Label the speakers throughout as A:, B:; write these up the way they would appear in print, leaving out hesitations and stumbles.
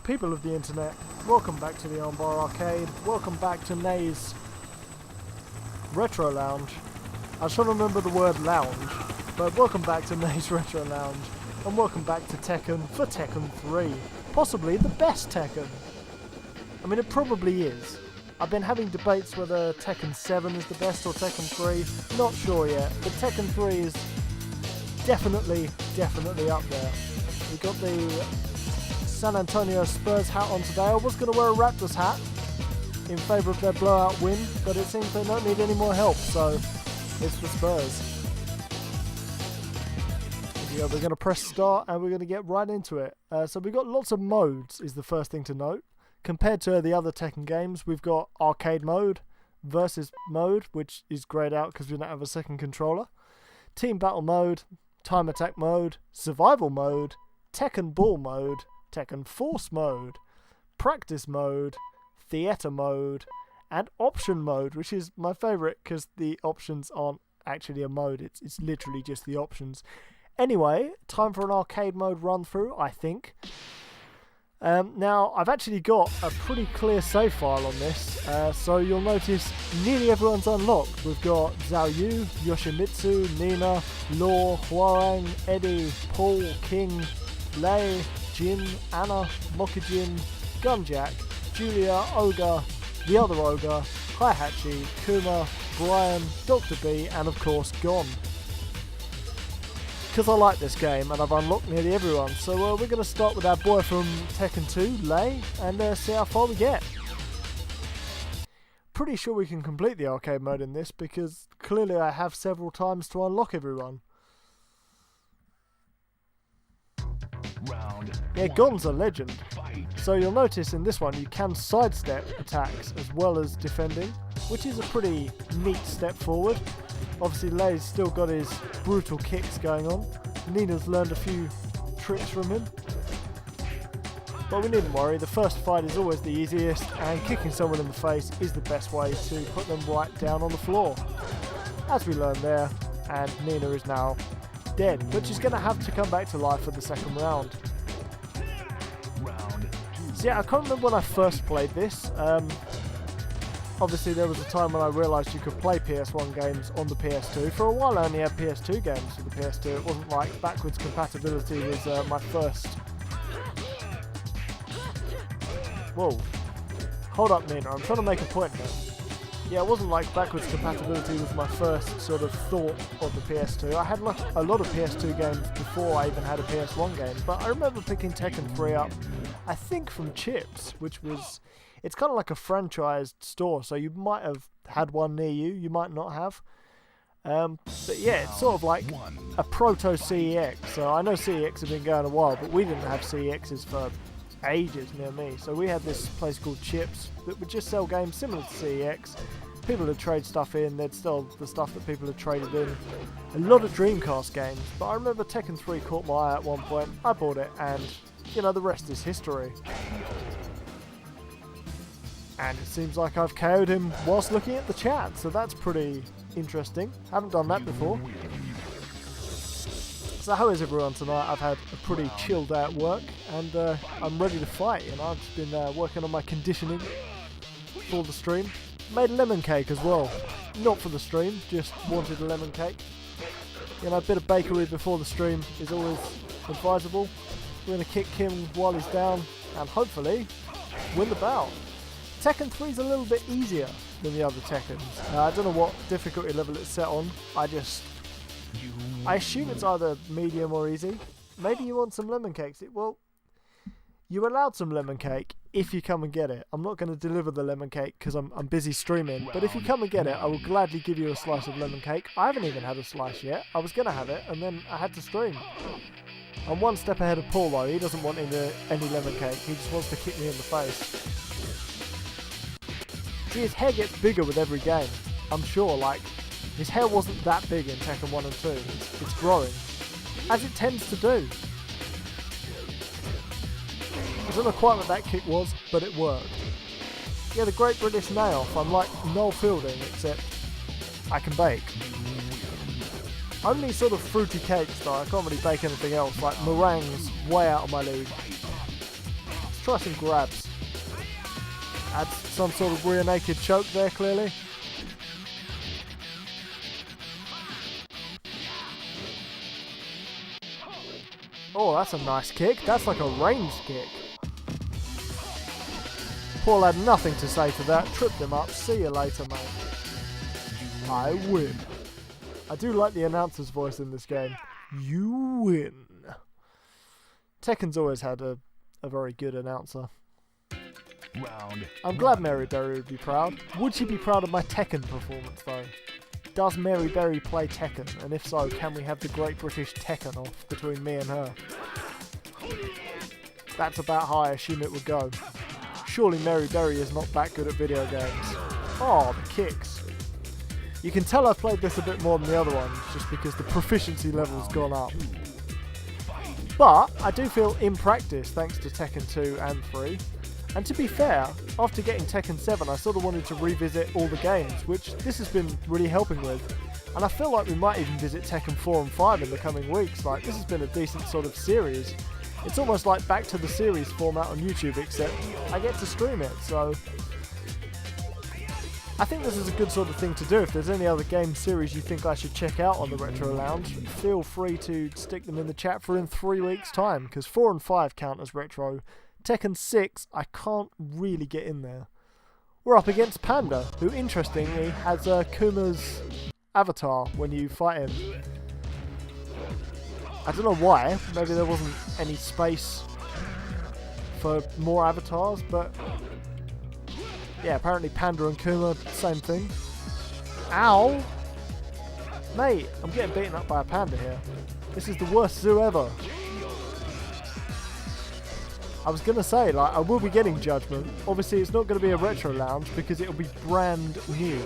A: People of the internet, welcome back to the Armbar arcade, welcome back to Nay's Retro Lounge. I was trying to remember the word lounge, but welcome back to Nay's Retro Lounge, and welcome back to Tekken for Tekken 3. Possibly the best Tekken. I mean, it probably is. I've been having debates whether Tekken 7 is the best or Tekken 3, not sure yet, but Tekken 3 is definitely up there. We got the San Antonio Spurs hat on today. I was going to wear a Raptors hat in favour of their blowout win, but it seems they don't need any more help, so it's the Spurs. Yeah, we're going to press start and we're going to get right into it. So we've got lots of modes, is the first thing to note. Compared to the other Tekken games, we've got arcade mode, versus mode, which is grayed out because we don't have a second controller, team battle mode, time attack mode, survival mode, Tekken ball mode, Tekken Force mode, practice mode, theatre mode, and option mode, which is my favourite because the options aren't actually a mode, it's literally just the options. Anyway, time for an arcade mode run through, I think. Now, I've actually got a pretty clear save file on this, so you'll notice nearly everyone's unlocked. We've got Zhao Yu, Yoshimitsu, Nina, Law, Hwoarang, Eddie, Paul, King, Lei, Jin, Anna, Mokujin, Gunjack, Julia, Ogre, the other Ogre, Heihachi, Kuma, Brian, Dr. B, and of course Gon. Because I like this game and I've unlocked nearly everyone, so we're going to start with our boy from Tekken 2, Lei, and see how far we get. Pretty sure we can complete the arcade mode in this because clearly I have several times to unlock everyone. Yeah, Gon's a legend. So you'll notice in this one you can sidestep attacks as well as defending, which is a pretty neat step forward. Obviously Lei's still got his brutal kicks going on. Nina's learned a few tricks from him. But we needn't worry, the first fight is always the easiest, and kicking someone in the face is the best way to put them right down on the floor. As we learned there, and Nina is now dead, but she's going to have to come back to life for the second round. So yeah, I can't remember when I first played this. Obviously there was a time when I realised you could play PS1 games on the PS2. For a while I only had PS2 games for the PS2. It wasn't like backwards compatibility was my first... Whoa. Hold up, Nina, I'm trying to make a point here. Yeah, it wasn't like backwards compatibility was my first sort of thought of the PS2. I had like a lot of PS2 games before I even had a PS1 game, but I remember picking Tekken 3 up, I think from Chips, which was... It's kind of like a franchised store, so you might have had one near you, you might not have. But yeah, it's sort of like a proto-CEX. So I know CEX have been going a while, but we didn't have CEXs for ages near me. So we had this place called Chips that would just sell games similar to CEX. People would trade stuff in, they'd sell the stuff that people had traded in. A lot of Dreamcast games, but I remember Tekken 3 caught my eye at one point. I bought it, and you know, the rest is history. And it seems like I've KO'd him whilst looking at the chat, so that's pretty interesting. Haven't done that before. So how is everyone tonight? I've had a pretty chill day at work, and I'm ready to fight. You know, I've just been working on my conditioning for the stream. Made a lemon cake as well. Not for the stream, just wanted a lemon cake. You know, a bit of bakery before the stream is always advisable. We're going to kick Kim while he's down, and hopefully win the bout. Tekken 3 is a little bit easier than the other Tekkens. I don't know what difficulty level it's set on. I assume it's either medium or easy. Maybe you want some lemon cakes. Well, you're allowed some lemon cake if you come and get it. I'm not going to deliver the lemon cake because I'm busy streaming. But if you come and get it, I will gladly give you a slice of lemon cake. I haven't even had a slice yet. I was going to have it and then I had to stream. I'm one step ahead of Paul though. He doesn't want any lemon cake. He just wants to kick me in the face. See, his hair gets bigger with every game. I'm sure, like, his hair wasn't that big in Tekken 1 and 2. It's growing. As it tends to do. I don't know quite what that kick was, but it worked. Yeah, the Great British Nail-Off. I'm like Noel Fielding, except I can bake. Only sort of fruity cakes though, I can't really bake anything else, like meringue's way out of my league. Let's try some grabs. Add some sort of rear naked choke there, clearly. Oh, that's a nice kick. That's like a ranged kick. Paul had nothing to say to that. Tripped him up. See you later, mate. I win. I do like the announcer's voice in this game. You win. Tekken's always had a very good announcer. I'm glad Mary Berry would be proud. Would she be proud of my Tekken performance, though? Does Mary Berry play Tekken? And if so, can we have the Great British Tekken off between me and her? That's about how I assume it would go. Surely Mary Berry is not that good at video games. Oh, the kicks. You can tell I've played this a bit more than the other ones, just because the proficiency level's gone up. But I do feel in practice thanks to Tekken 2 and 3. And to be fair, after getting Tekken 7 I sort of wanted to revisit all the games, which this has been really helping with. And I feel like we might even visit Tekken 4 and 5 in the coming weeks. Like, this has been a decent sort of series. It's almost like back to the series format on YouTube, except I get to stream it, so I think this is a good sort of thing to do. If there's any other game series you think I should check out on the Retro Lounge, feel free to stick them in the chat for in 3 weeks' time, because 4 and 5 count as retro. Tekken 6, I can't really get in there. We're up against Panda, who interestingly has Kuma's avatar when you fight him. I don't know why, maybe there wasn't any space for more avatars, but yeah, apparently Panda and Kuma, same thing. Ow! Mate, I'm getting beaten up by a panda here. This is the worst zoo ever. I was going to say, like, I will be getting Judgment. Obviously, it's not going to be a Retro Lounge because it'll be brand new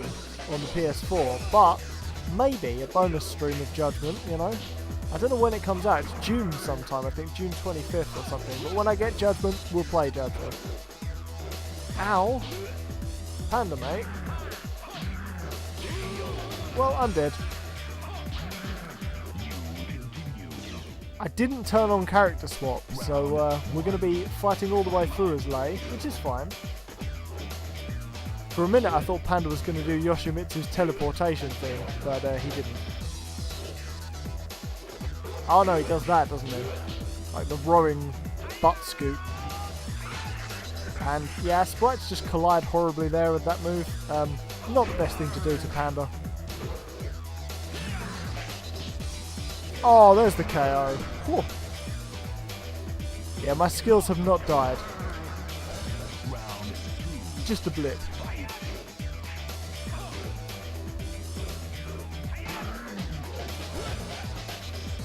A: on the PS4, but maybe a bonus stream of Judgment, you know? I don't know when it comes out. It's June sometime, I think June 25th or something. But when I get Judgment, we'll play Judgment. Ow! Panda, mate. Well, I'm dead. I didn't turn on character swap, so we're going to be fighting all the way through as Lei, which is fine. For a minute I thought Panda was going to do Yoshimitsu's teleportation thing, but he didn't. Oh no, he does that, doesn't he? Like the rowing butt scoop. And yeah, sprites just collide horribly there with that move. Not the best thing to do to Panda. Oh, there's the KO. Whew. Yeah, my skills have not died. Just a blip.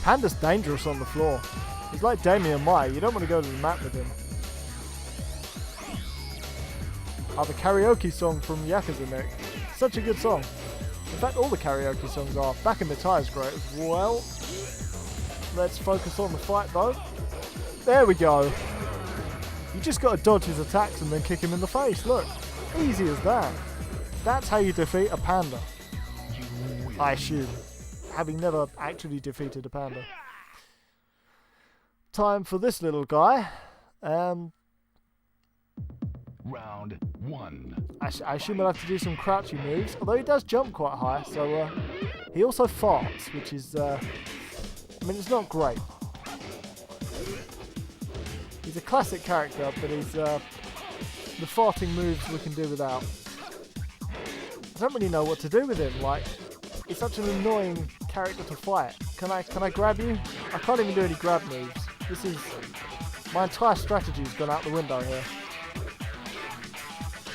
A: Panda's dangerous on the floor. He's like Damian Maya. You don't want to go to the mat with him. Oh, the karaoke song from Yakuza Nick. Such a good song. In fact, all the karaoke songs are. Back in the Tie is great. Well, let's focus on the fight though. There we go. You just got to dodge his attacks and then kick him in the face. Look, easy as that. That's how you defeat a panda. I assume, having never actually defeated a panda. Time for this little guy.
B: Round 1.
A: I assume I'll have to do some crouchy moves, although he does jump quite high, so he also farts, which is, I mean, it's not great. He's a classic character, but he's, the farting moves we can do without. I don't really know what to do with him, like, he's such an annoying character to fight. Can I grab you? I can't even do any grab moves. This is, my entire strategy's gone out the window here.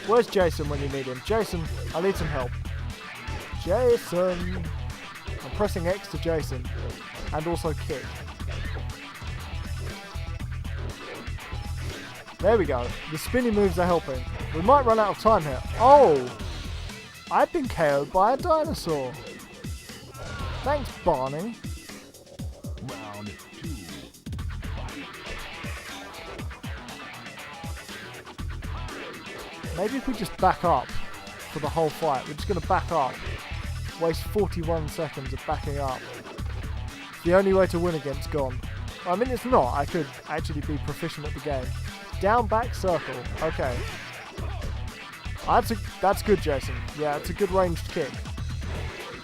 A: Where's Jason when you need him? Jason, I need some help. Jason! I'm pressing X to Jason. And also kick. There we go. The spinny moves are helping. We might run out of time here. Oh! I've been KO'd by a dinosaur. Thanks, Barney.
B: Round 2.
A: Maybe if we just back up for the whole fight. We're just going to back up. Waste 41 seconds of backing up. The only way to win against Gon. I mean, it's not. I could actually be proficient at the game. Down, back, circle. Okay. That's good, Jason. Yeah, it's a good ranged kick.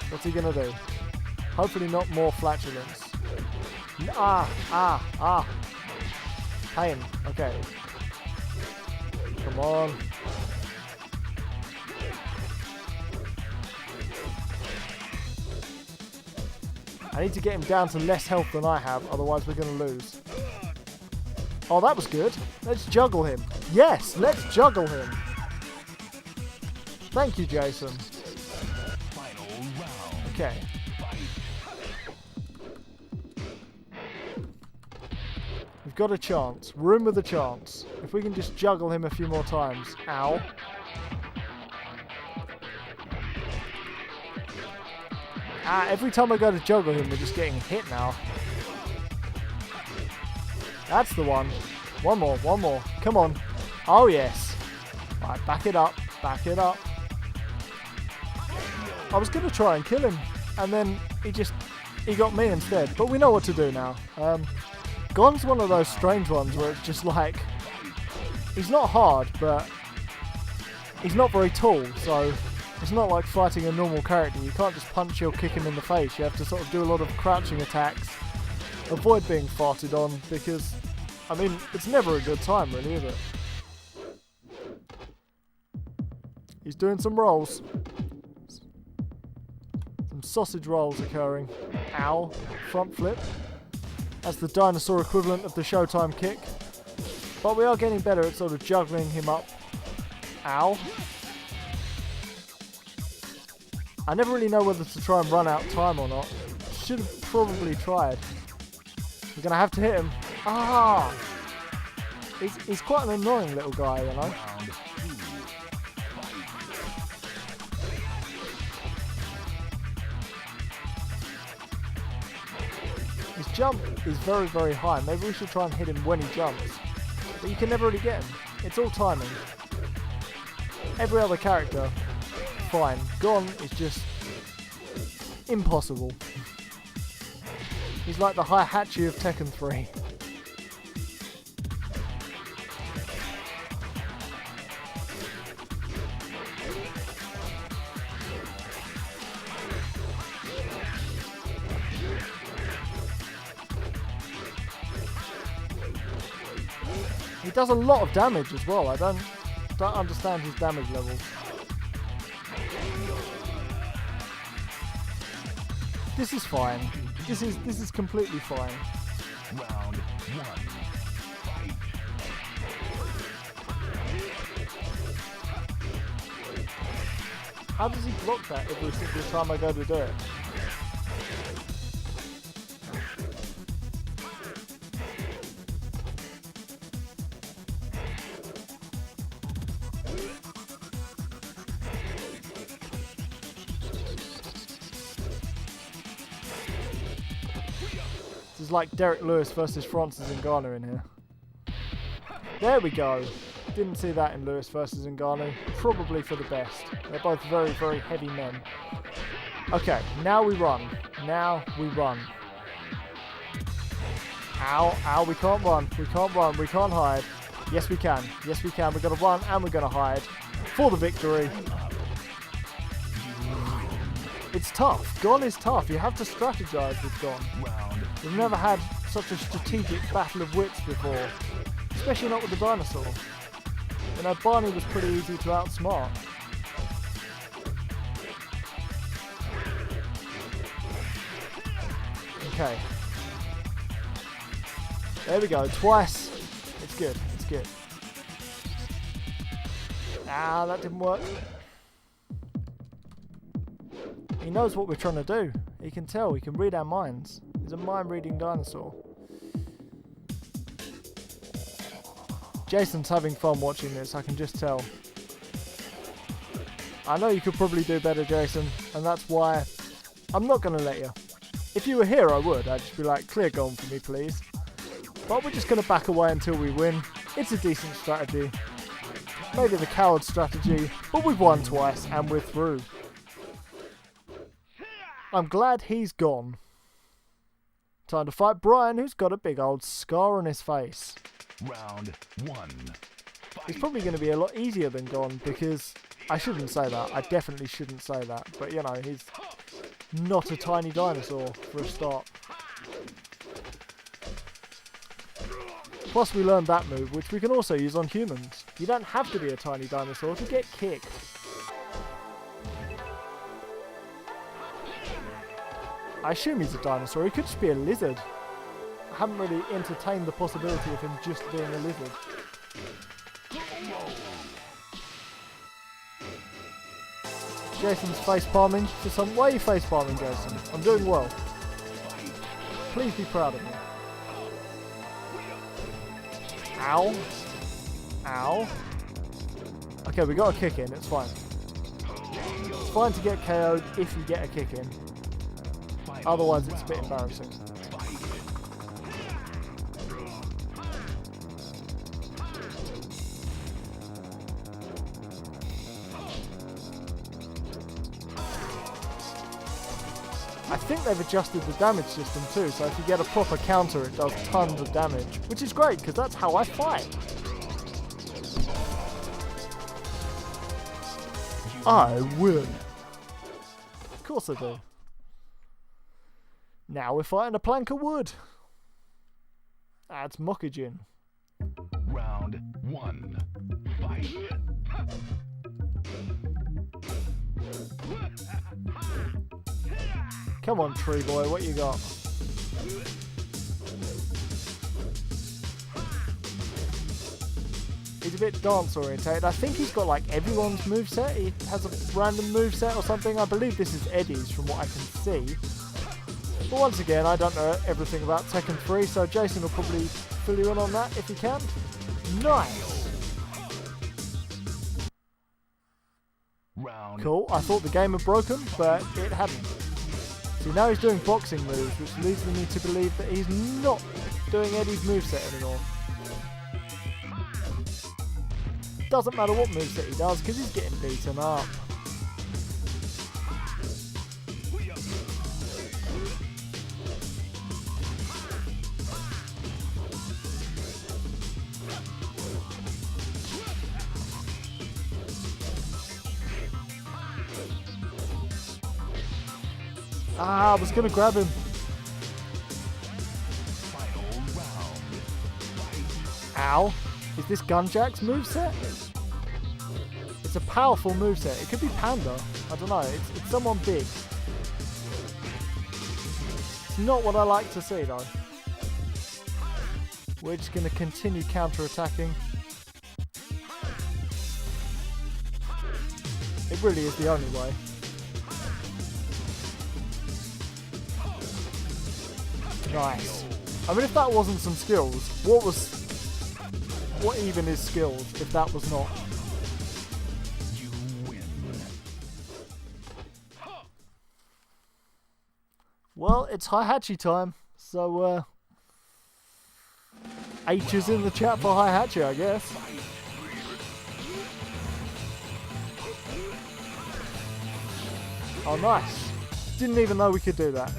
A: What's he gonna do? Hopefully not more flatulence. Pain. Okay. Come on. I need to get him down to less health than I have, otherwise we're going to lose. Oh, that was good. Let's juggle him. Yes, let's juggle him. Thank you, Jason.
B: Final round.
A: Okay. We've got a chance. Room with a chance. If we can just juggle him a few more times. Ow. Every time I go to juggle him, we're just getting hit now. That's the one. One more. Come on. Oh, yes. Right, back it up. Back it up. I was going to try and kill him, and then he got me instead. But we know what to do now. Gon's one of those strange ones where it's just like, he's not hard, but he's not very tall, so it's not like fighting a normal character. You can't just punch or kick him in the face. You have to sort of do a lot of crouching attacks, avoid being farted on, because, I mean, it's never a good time, really, is it? He's doing some rolls. Some sausage rolls occurring. Ow. Front flip. That's the dinosaur equivalent of the Showtime kick. But we are getting better at sort of juggling him up. Ow. I never really know whether to try and run out time or not. Should have probably tried. We're going to have to hit him. Ah! He's quite an annoying little guy, you know. His jump is very, very high. Maybe we should try and hit him when he jumps. But you can never really get him. It's all timing. Every other character, fine. Gon is just impossible. He's like the Hihachi of Tekken 3. He does a lot of damage as well. I don't understand his damage levels. This is fine. This is completely fine.
B: Round one. Fight.
A: How does he block that every single time I go to do it? This is like Derek Lewis versus Francis Ngannou in here. There we go. Didn't see that in Lewis versus Ngannou. Probably for the best. They're both very, very heavy men. Okay, now we run. Now we run. Ow, ow, we can't run. We can't run. We can't hide. Yes, we can. Yes, we can. We're going to run and we're going to hide. For the victory. It's tough. Gon is tough. You have to strategize with Gon. We've never had such a strategic battle of wits before. Especially not with the dinosaur. You know, Barney was pretty easy to outsmart. Okay. There we go. Twice. It's good. It's good. Ah, that didn't work. He knows what we're trying to do. He can tell. He can read our minds. He's a mind-reading dinosaur. Jason's having fun watching this, I can just tell. I know you could probably do better, Jason, and that's why I'm not going to let you. If you were here, I would. I'd just be like, clear Gon for me, please. But we're just going to back away until we win. It's a decent strategy. Maybe the coward strategy, but we've won twice, and we're through. I'm glad he's gone. Time to fight Brian, who's got a big old scar on his face.
B: Round one.
A: It's probably going to be a lot easier than Gon because I shouldn't say that. I definitely shouldn't say that. But you know, he's not a tiny dinosaur for a start. Plus we learned that move, which we can also use on humans. You don't have to be a tiny dinosaur to get kicked. I assume he's a dinosaur. He could just be a lizard. I haven't really entertained the possibility of him just being a lizard. Jason's face palming for some. Why are you face palming, Jason? I'm doing well. Please be proud of me. Ow. Ow. Okay, we got a kick in. It's fine. It's fine to get KO'd if you get a kick in. Otherwise, it's a bit embarrassing. I think they've adjusted the damage system too, so if you get a proper counter it does tons of damage, which is great because that's how I fight. I win. Of course I do. Now we're fighting a plank of wood. That's Mokujin.
B: Round one. Fight.
A: Come on, tree boy, what you got? He's a bit dance orientated. I think he's got like everyone's moveset. He has a random moveset or something. I believe this is Eddie's from what I can see. But once again, I don't know everything about Tekken 3, so Jason will probably fill you in on that if he can. Nice!
B: Round.
A: Cool, I thought the game had broken, but it hadn't. See, now he's doing boxing moves, which leads me to believe that he's not doing Eddie's moveset anymore. Doesn't matter what moveset he does, because he's getting beaten up. Ah, I was going to grab him. Ow. Is this Gunjack's moveset? It's a powerful moveset. It could be Panda. I don't know. It's someone big. It's not what I like to see, though. We're just going to continue counter-attacking. It really is the only way. Nice. I mean, if that wasn't some skills, what even is skills if that was not?
B: You win.
A: Well, it's Hihachi time, so H is in the chat for Hihachi, I guess. Oh, nice. Didn't even know we could do that.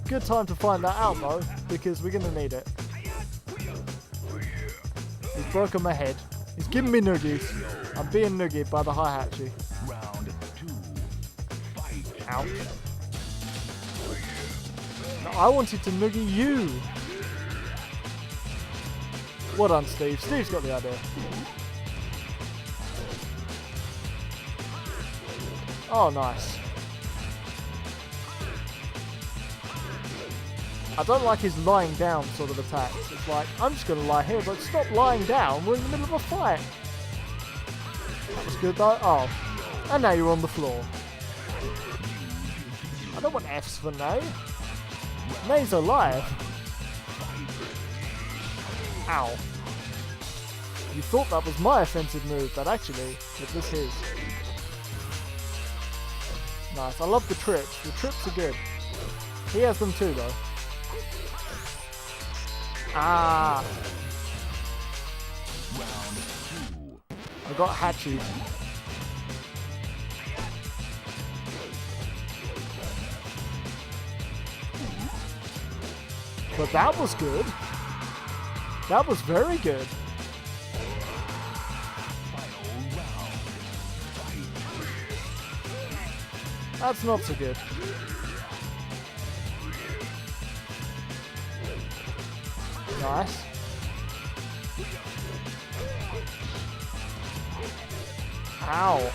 A: Good time to find that out though, because we're gonna need it. He's broken my head. He's giving me noogies. I'm being noogied by the Hihachi.
B: Round two. Fight.
A: Ouch. No, I wanted to noogie you. Well done, Steve. Steve's got the idea. Oh, nice. I don't like his lying down sort of attacks. It's like, I'm just going to lie here. It's like, stop lying down. We're in the middle of a fight. That was good though. Oh. And now you're on the floor. I don't want Fs for Nay. Nay's alive. Ow. You thought that was my offensive move, but actually, it was his. Nice. I love the trips. The trips are good. He has them too though. Ah!
B: Round two.
A: I got Hachi. But that was good. That was very good.
B: Final round. Fight.
A: That's not so good. Nice. Ow.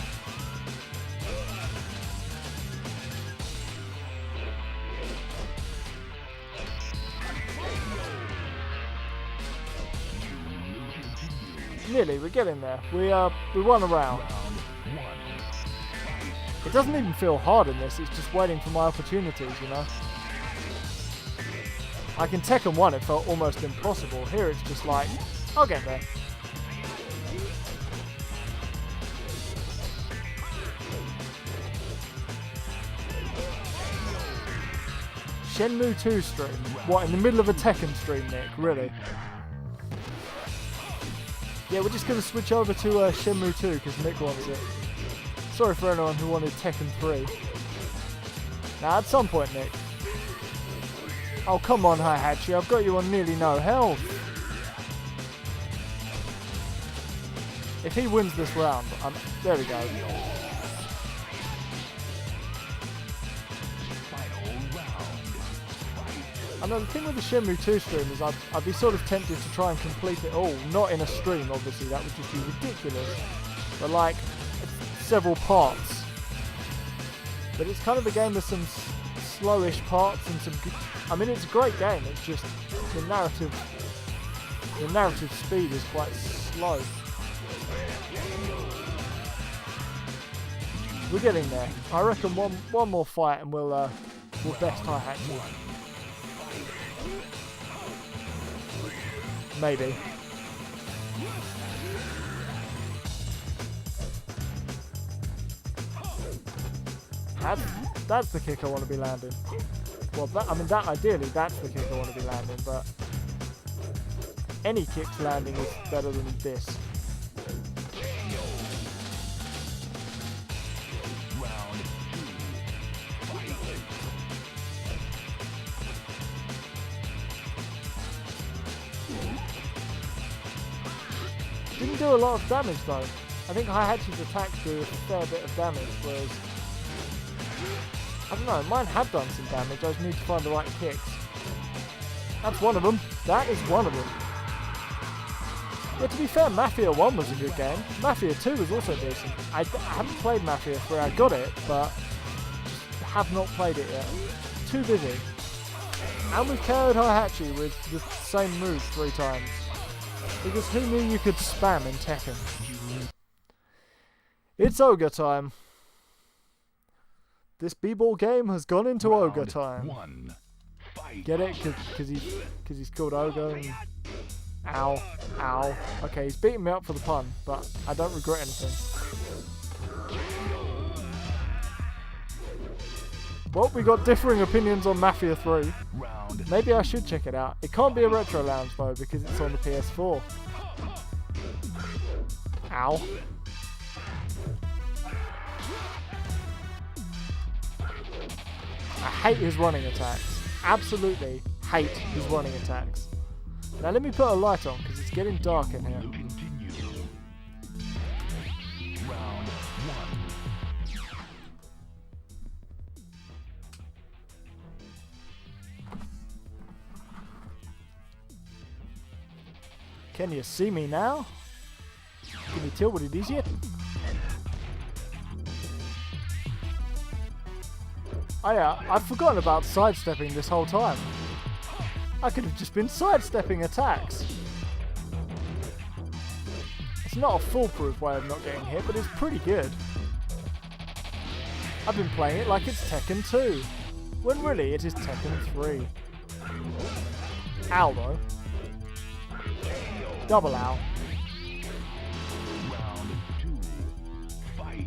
A: Nearly, we're getting there. We won a round.
B: Round 1.
A: It doesn't even feel hard in this, it's just waiting for my opportunities, you know? Like in Tekken 1 it felt almost impossible. Here it's just like, I'll get there. Shenmue 2 stream? What, in the middle of a Tekken stream, Nick? Really? Yeah, we're just going to switch over to Shenmue 2 because Nick wants it. Sorry for anyone who wanted Tekken 3. Now, at some point, Nick. Oh, come on, Hihachi. I've got you on nearly no health. If he wins this round, there we go. I know the thing with the Shenmue 2 stream is I'd be sort of tempted to try and complete it all. Not in a stream, obviously. That would just be ridiculous. But like, several parts. But it's kind of a game with some slowish parts and some good... I mean, it's a great game. It's just the narrative speed is quite slow. We're getting there. I reckon one more fight and we'll best Hihachi. Maybe. That's the kick I want to be landing. Well, that ideally, that's the kick I want to be landing, but any kicks landing is better than this.
B: Round 2. Fight.
A: Didn't do a lot of damage though. I think Hihachi's attacks do a fair bit of damage, whereas I don't know, mine had done some damage, I just need to find the right kicks. That's one of them. That is one of them. Yeah, to be fair, Mafia 1 was a good game. Mafia 2 was also decent. I haven't played Mafia 3, I got it, but just have not played it yet. Too busy. And we've KO'd Hihachi with the same move 3 times. Because who knew you could spam in Tekken? It's ogre time. This b-ball game has gone into ogre time.
B: 1. Fight.
A: Get it? Because he's called ogre. And... Ow. Ow. Okay, he's beating me up for the pun, but I don't regret anything. Well, we got differing opinions on Mafia 3.
B: Round.
A: Maybe I should check it out. It can't be a retro lounge though, because it's on the PS4. Ow. I hate his running attacks. Absolutely hate his running attacks. Now let me put a light on, because it's getting dark in here.
B: Continue. Round 1.
A: Can you see me now? Can you tell what it is yet? Oh yeah, I've forgotten about sidestepping this whole time. I could have just been sidestepping attacks. It's not a foolproof way of not getting hit, but it's pretty good. I've been playing it like it's Tekken 2, when really it is Tekken 3. Ow though. Double ow.
B: Round 2. Fight.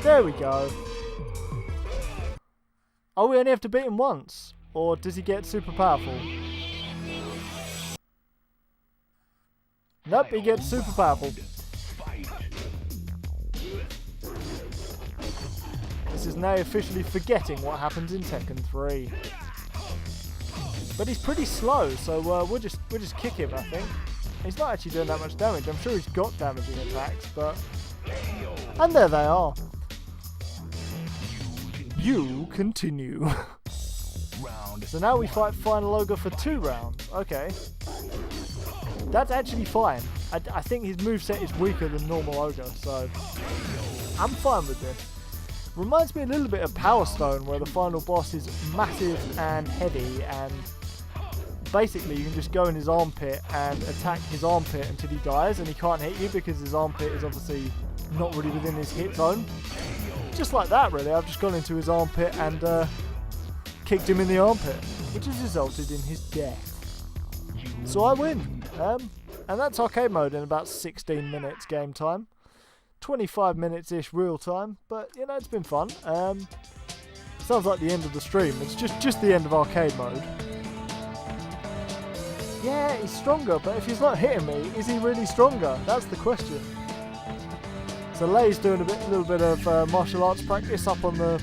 A: There we go. Oh, we only have to beat him once? Or does he get super powerful? Nope, he gets super powerful. This is now officially forgetting what happens in Tekken 3. But he's pretty slow, so we'll just kick him, I think. He's not actually doing that much damage. I'm sure he's got damaging attacks, but... And there they are. You continue. So now we fight Final Ogre for 2 rounds. Okay. That's actually fine. I think his moveset is weaker than normal Ogre, so I'm fine with this. Reminds me a little bit of Power Stone, where the final boss is massive and heavy, and basically you can just go in his armpit and attack his armpit until he dies, and he can't hit you because his armpit is obviously not really within his hit zone. Just like that, really. I've just gone into his armpit and kicked him in the armpit, which has resulted in his death. So I win. And that's arcade mode in about 16 minutes game time. 25 minutes-ish real time, but you know, it's been fun. Sounds like the end of the stream. It's just the end of arcade mode. Yeah, he's stronger, but if he's not hitting me, is he really stronger? That's the question. So Lei's doing a little bit of martial arts practice up on the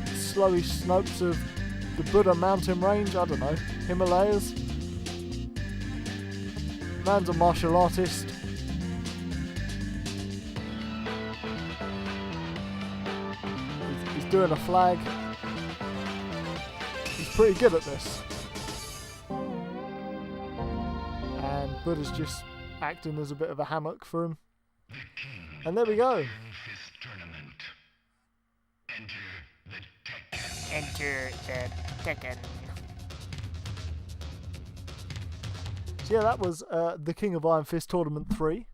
A: slowish slopes of the Buddha mountain range. I don't know, Himalayas. Man's a martial artist. He's doing a flag. He's pretty good at this. And Buddha's just acting as a bit of a hammock for him. And there we go.
C: Enter the Tekken.
A: So yeah, that was the King of Iron Fist Tournament 3.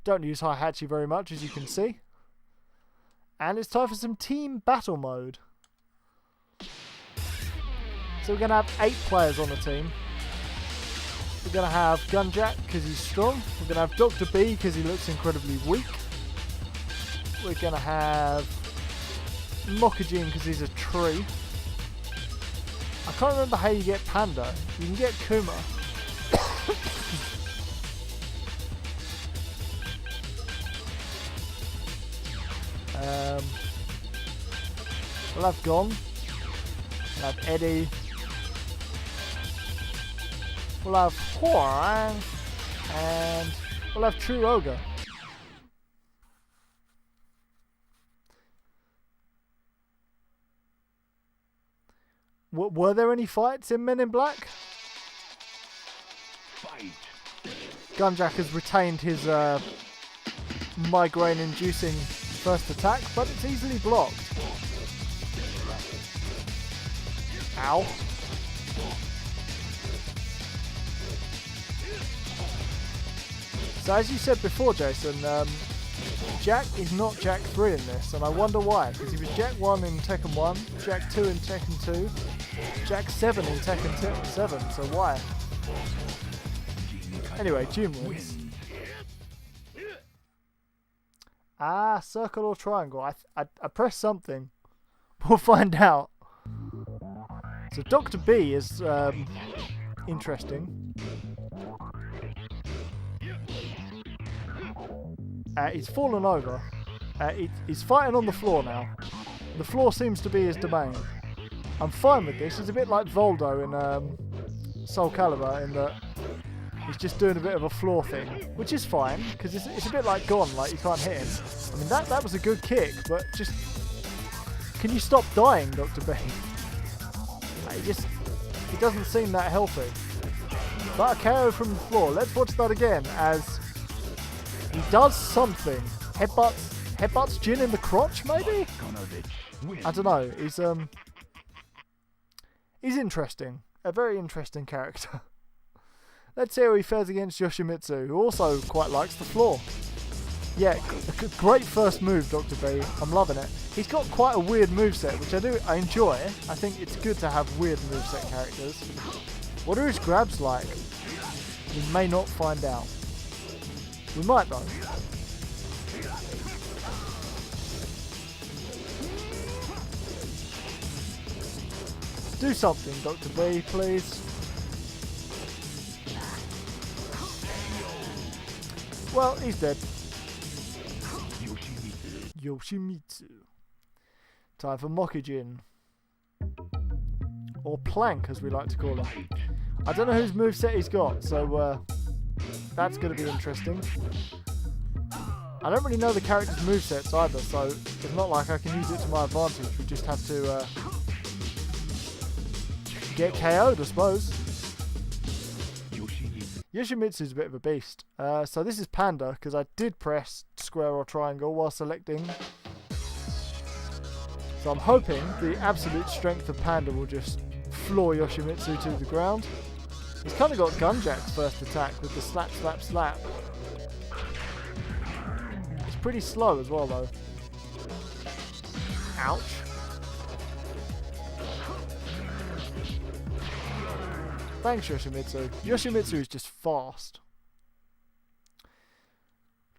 A: Don't use Heihachi very much, as you can see. And it's time for some team battle mode. So we're going to have 8 players on the team. We're going to have Gunjack because he's strong. We're going to have Dr. B because he looks incredibly weak. We're going to have Mokujin because he's a tree. I can't remember how you get Panda. You can get Kuma. We'll have Gon. We'll have Eddie. We'll have Hwoarang. And we'll have True Ogre. Were there any fights in Men in Black?
B: Fight.
A: Gunjack has retained his migraine-inducing first attack, but it's easily blocked. Ow. So as you said before, Jason, Jack is not Jack 3 in this, and I wonder why, because he was Jack 1 in Tekken 1, Jack 2 in Tekken 2, Jack 7 in Tekken 7, so why? Anyway, June wins. Ah, circle or triangle. I pressed something. We'll find out. So Dr. B is interesting. He's fallen over. He's fighting on the floor now. The floor seems to be his domain. I'm fine with this. He's a bit like Voldo in Soul Calibur in that he's just doing a bit of a floor thing, which is fine because it's a bit like Gon, like you can't hit him. I mean that was a good kick, but just can you stop dying, Dr. B? He doesn't seem that healthy. But a KO from the floor. Let's watch that again as he does something. Headbutts Jin in the crotch, maybe? I don't know. He's interesting. A very interesting character. Let's see how he fares against Yoshimitsu, who also quite likes the floor. Yeah, great first move, Dr. B. I'm loving it. He's got quite a weird moveset, which I enjoy. I think it's good to have weird moveset characters. What are his grabs like? We may not find out. We might though. Do something, Dr. B, please. Well, he's dead. Yoshimitsu. Time for Mokujin. Or Plank, as we like to call him. I don't know whose moveset he's got, so that's going to be interesting. I don't really know the character's movesets either, so it's not like I can use it to my advantage. We just have to get KO'd, I suppose. Yoshimitsu's a bit of a beast. So this is Panda, because I did press square or triangle while selecting. So I'm hoping the absolute strength of Panda will just floor Yoshimitsu to the ground. He's kind of got Gunjack's first attack with the slap, slap, slap. It's pretty slow as well, though. Ouch. Thanks, Yoshimitsu. Yoshimitsu is just fast.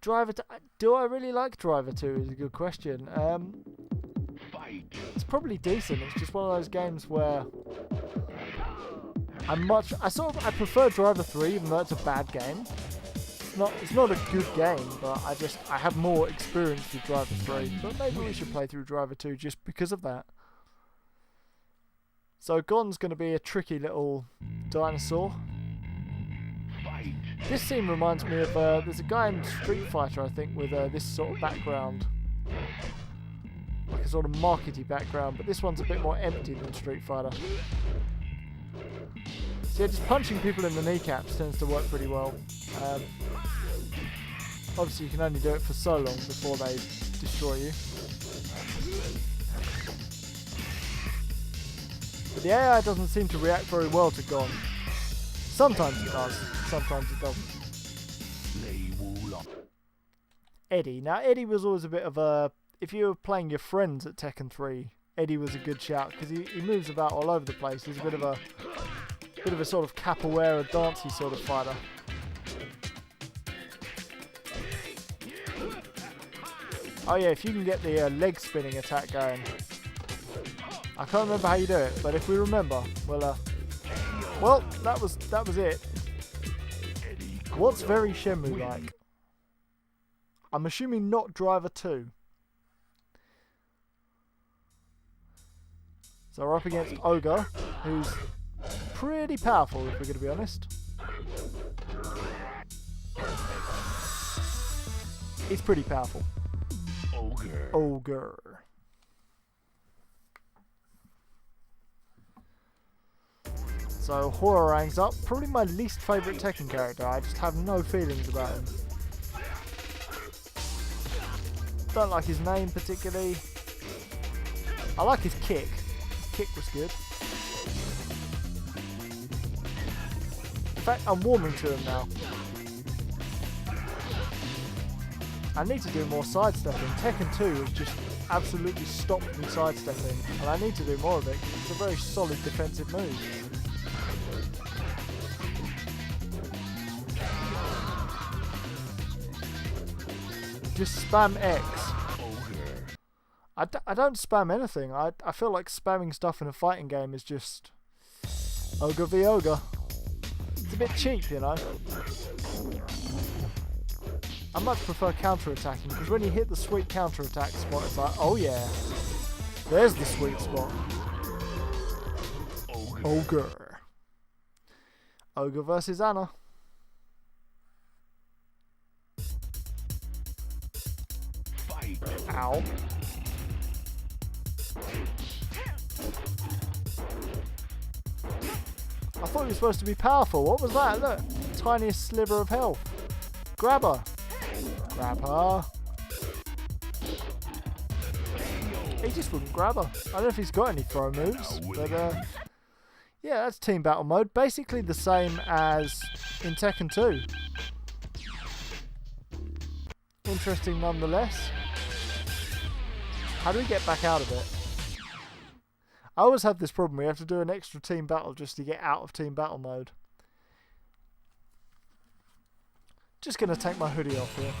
A: Driver 2. Do I really like Driver 2 is a good question. It's probably decent. It's just one of those games where I prefer Driver 3, even though it's a bad game. It's not a good game, but I have more experience with Driver 3. But maybe we should play through Driver 2 just because of that. So Gon's going to be a tricky little dinosaur. This scene reminds me of there's a guy in Street Fighter, I think, with this sort of background. Like a sort of markety background, but this one's a bit more empty than Street Fighter. So yeah, just punching people in the kneecaps tends to work pretty well. Obviously you can only do it for so long before they destroy you. But the AI doesn't seem to react very well to Gon. Sometimes it does, sometimes it doesn't. Eddie. Now Eddie was always a bit of a... If you were playing your friends at Tekken 3, Eddie was a good shout because he moves about all over the place. He's a bit of a sort of capoeira dancey sort of fighter. Oh yeah, if you can get the leg spinning attack going. I can't remember how you do it, but if we remember, well, that was it. What's very Shenmue like? I'm assuming not Driver 2. So we're up against Ogre, who's pretty powerful, if we're going to be honest. He's pretty powerful. Ogre. So Hororang's up. Probably my least favourite Tekken character. I just have no feelings about him. Don't like his name particularly. I like his kick. His kick was good. In fact, I'm warming to him now. I need to do more sidestepping. Tekken 2 has just absolutely stopped me sidestepping, and I need to do more of it because it's a very solid defensive move. Just spam X. I don't spam anything. I feel like spamming stuff in a fighting game is just ogre v ogre. It's a bit cheap, you know. I much prefer counter-attacking because when you hit the sweet counter-attack spot, it's like, oh yeah, there's the sweet spot. Ogre. Ogre versus Anna. Ow. I thought he was supposed to be powerful. What was that? Look. Tiniest sliver of health. Grab her. Grab her. He just wouldn't grab her. I don't know if he's got any throw moves. But yeah, that's team battle mode. Basically the same as in Tekken 2. Interesting nonetheless. How do we get back out of it? I always have this problem. We have to do an extra team battle just to get out of team battle mode. Just going to take my hoodie off here.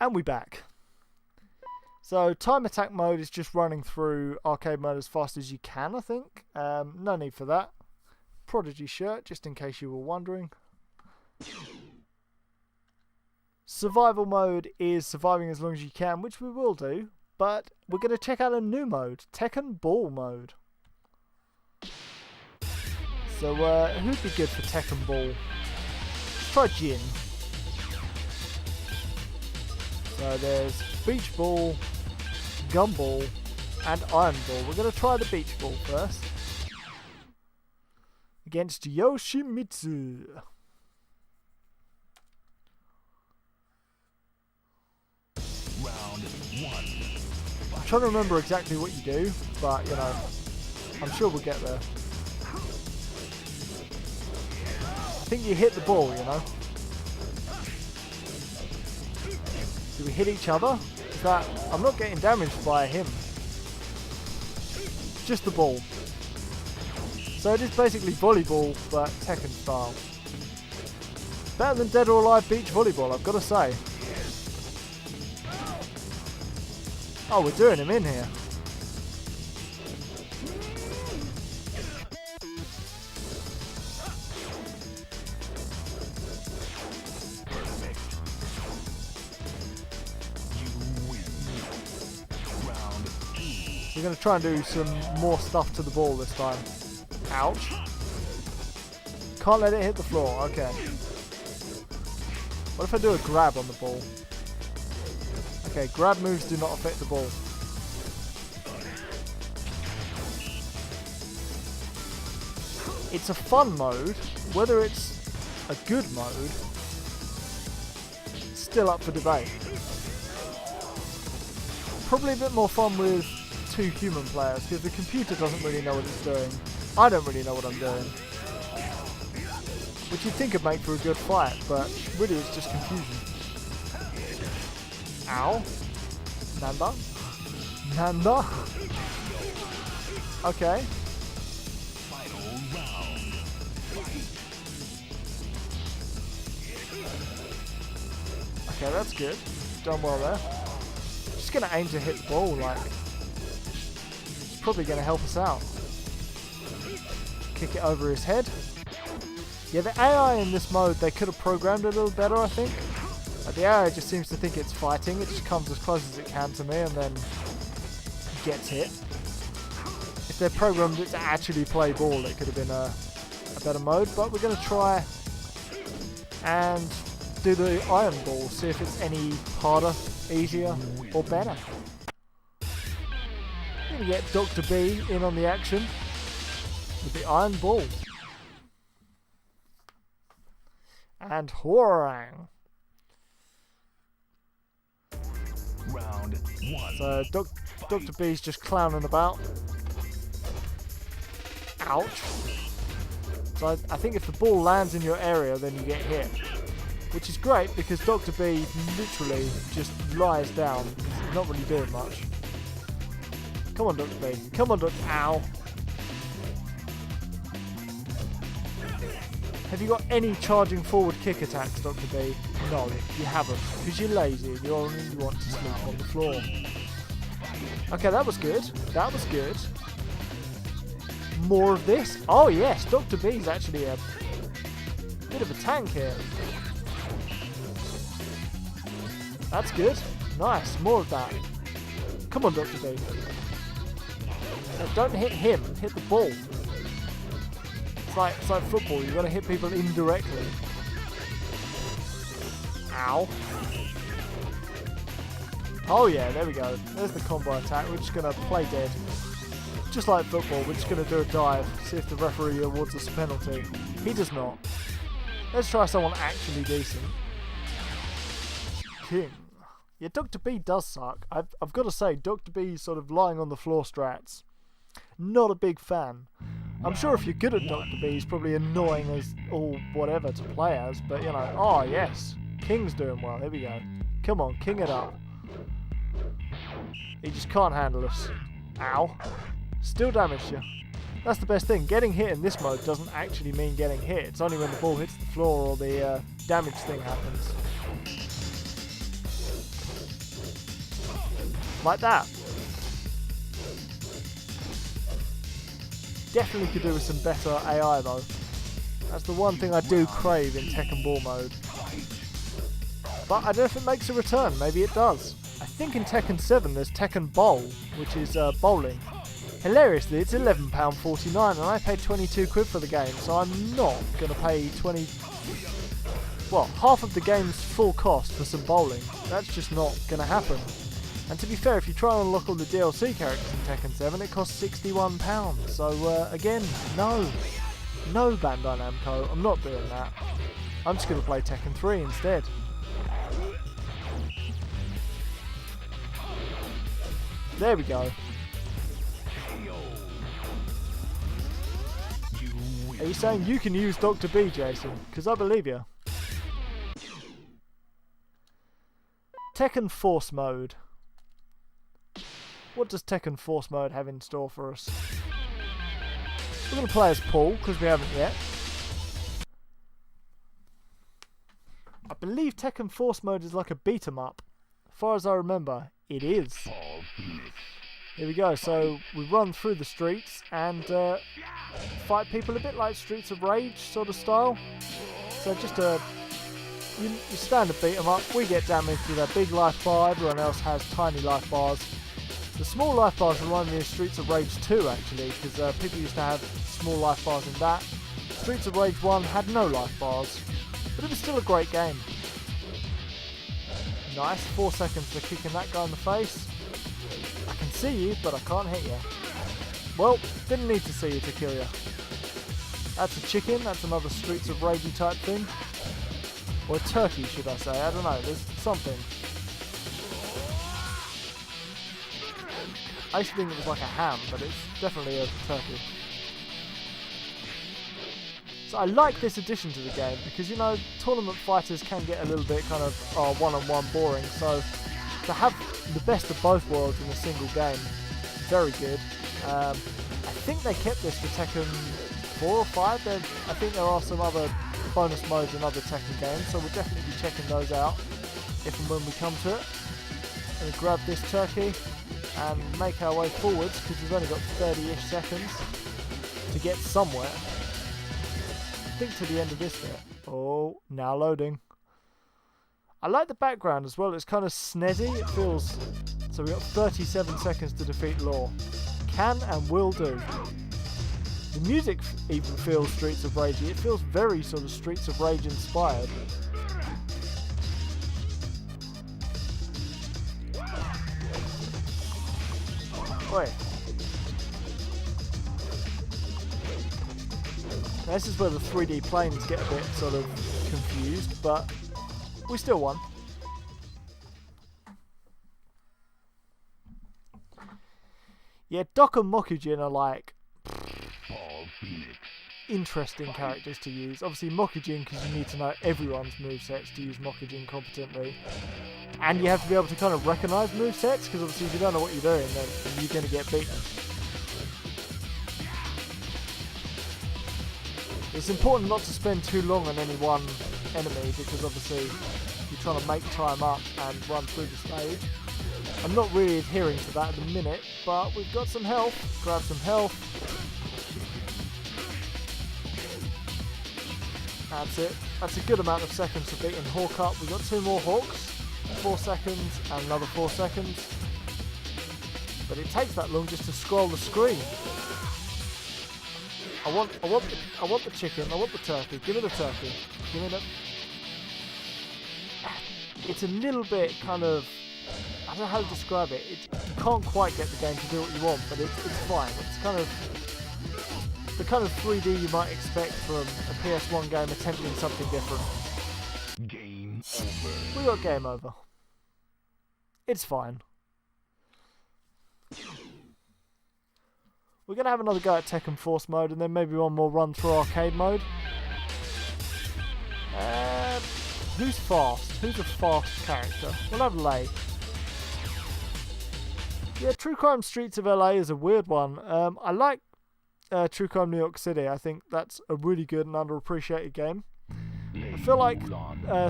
A: And we back. So time attack mode is just running through arcade mode as fast as you can, I think. No need for that. Prodigy shirt, just in case you were wondering. Survival mode is surviving as long as you can, which we will do. But we're going to check out a new mode, Tekken Ball mode. So who'd be good for Tekken Ball? Let's try Jin. So there's Beach Ball, Gumball, and Iron Ball. We're going to try the Beach Ball first. Against Yoshimitsu.
B: Round 1.
A: I'm trying to remember exactly what you do, but you know, I'm sure we'll get there. I think you hit the ball, you know. Do we hit each other? Is that... I'm not getting damaged by him. Just the ball. So it is basically volleyball, but Tekken style. Better than Dead or Alive Beach Volleyball, I've got to say. Oh, we're doing him in here.
B: Perfect. You win. Round 2.
A: We're going to try and do some more stuff to the ball this time. Ouch. Can't let it hit the floor. Okay. What if I do a grab on the ball? Okay, grab moves do not affect the ball. It's a fun mode. Whether it's a good mode, still up for debate. Probably a bit more fun with 2 human players, because the computer doesn't really know what it's doing. I don't really know what I'm doing. Which you'd think would make for a good fight, but really it's just confusion. Ow. Nanda. Nanda. Okay.
B: Final round.
A: Okay, that's good. Done well there. Just gonna aim to hit the ball, like. It's probably gonna help us out. Kick it over his head. Yeah, the AI in this mode, they could have programmed it a little better, I think. The AI just seems to think it's fighting. It just comes as close as it can to me and then gets hit. If they programmed it to actually play ball, it could have been a better mode. But we're going to try and do the Iron Ball, see if it's any harder, easier, or better. We're going to get Dr. B in on the action with the Iron Ball. And Hwoarang.
B: Round 1.
A: So Dr. B's just clowning about. Ouch. So I think if the ball lands in your area, then you get hit. Which is great because Dr. B literally just lies down. He's not really doing much. Come on, Dr. B. Come on, Dr. Ow. Have you got any charging forward kick attacks, Dr. B? No, you haven't. Because you're lazy and you only want to sleep on the floor. Okay, that was good. That was good. More of this. Oh, yes. Dr. B's actually a bit of a tank here. That's good. Nice. More of that. Come on, Dr. B. No, don't hit him. Hit the ball. It's like football, you've got to hit people indirectly. Ow. Oh yeah, there we go. There's the combo attack. We're just going to play dead. Just like football, we're just going to do a dive. See if the referee awards us a penalty. He does not. Let's try someone actually decent. King. Yeah, Dr. B does suck. I've got to say, Dr. B sort of lying on the floor strats. Not a big fan. I'm sure if you're good at Dr. B, he's probably annoying as all whatever to play as, but you know, oh yes, King's doing well, here we go. Come on, King it up. He just can't handle us. Ow. Still damaged you. That's the best thing, getting hit in this mode doesn't actually mean getting hit, it's only when the ball hits the floor or the damage thing happens. Like that. Definitely could do with some better AI though. That's the one thing I do crave in Tekken Ball mode. But I don't know if it makes a return, maybe it does. I think in Tekken 7 there's Tekken Bowl, which is bowling. Hilariously, it's £11.49 and I paid 22 quid for the game, so I'm not going to pay half of the game's full cost for some bowling. That's just not going to happen. And to be fair, if you try and unlock all the DLC characters in Tekken 7, it costs £61. So again, no Bandai Namco, I'm not doing that. I'm just going to play Tekken 3 instead. There we go. Are you saying you can use Dr. B, Jason? Because I believe you. Tekken Force Mode. What does Tekken Force Mode have in store for us? We're going to play as Paul, because we haven't yet. I believe Tekken Force Mode is like a beat-em-up. As far as I remember, it is. Here we go, so we run through the streets and fight people a bit like Streets of Rage sort of style. So just you stand and beat them up, we get damage with a big life bar, everyone else has tiny life bars. The small life bars remind me of Streets of Rage 2 actually, because people used to have small life bars in that. Streets of Rage 1 had no life bars, but it was still a great game. Nice, 4 seconds for kicking that guy in the face. I can see you, but I can't hit you. Well, didn't need to see you to kill you. That's a chicken, that's another Streets of Ragey type thing. Or a turkey, should I say, I don't know, there's something. I used to think it was like a ham, but it's definitely a turkey. So I like this addition to the game, because you know, tournament fighters can get a little bit kind of one-on-one boring, so to have the best of both worlds in a single game, very good. I think they kept this for Tekken 4 or 5. I think there are some other bonus modes in other Tekken games, so we'll definitely be checking those out if and when we come to it. And grab this turkey and make our way forwards, because we've only got 30-ish seconds to get somewhere. I think to the end of this bit. Oh, now loading. I like the background as well, it's kind of snazzy, it feels... So we've got 37 seconds to defeat Law. Can and will do. The music even feels Streets of Ragey, it feels very sort of Streets of Rage inspired. Wait. Now this is where the 3D planes get a bit sort of confused, but we still won. Yeah, Doc and Mokujin are like interesting characters to use. Obviously Mokujin, because you need to know everyone's movesets to use Mokujin competently. And you have to be able to kind of recognise movesets, because obviously if you don't know what you're doing, then you're going to get beaten. It's important not to spend too long on any one enemy, because obviously you're trying to make time up and run through the stage. I'm not really adhering to that at the minute, but we've got some health. Grab some health. That's it. That's a good amount of seconds for beating Hawk up. We've got 2 more Hawks. 4 seconds and another 4 seconds. But it takes that long just to scroll the screen. I want the chicken. I want the turkey. Give me the turkey. Give me the... It's a little bit kind of... I don't know how to describe it. You can't quite get the game to do what you want, but it's fine. It's kind of... the kind of 3D you might expect from a PS1 game attempting something different.
B: Game over.
A: We got game over. It's fine. We're going to have another go at Tekken Force mode, and then maybe one more run through arcade mode. Who's fast? Who's a fast character? We'll have Lei. Yeah, True Crime Streets of LA is a weird one. I like True Crime New York City. I think that's a really good and underappreciated game. I feel like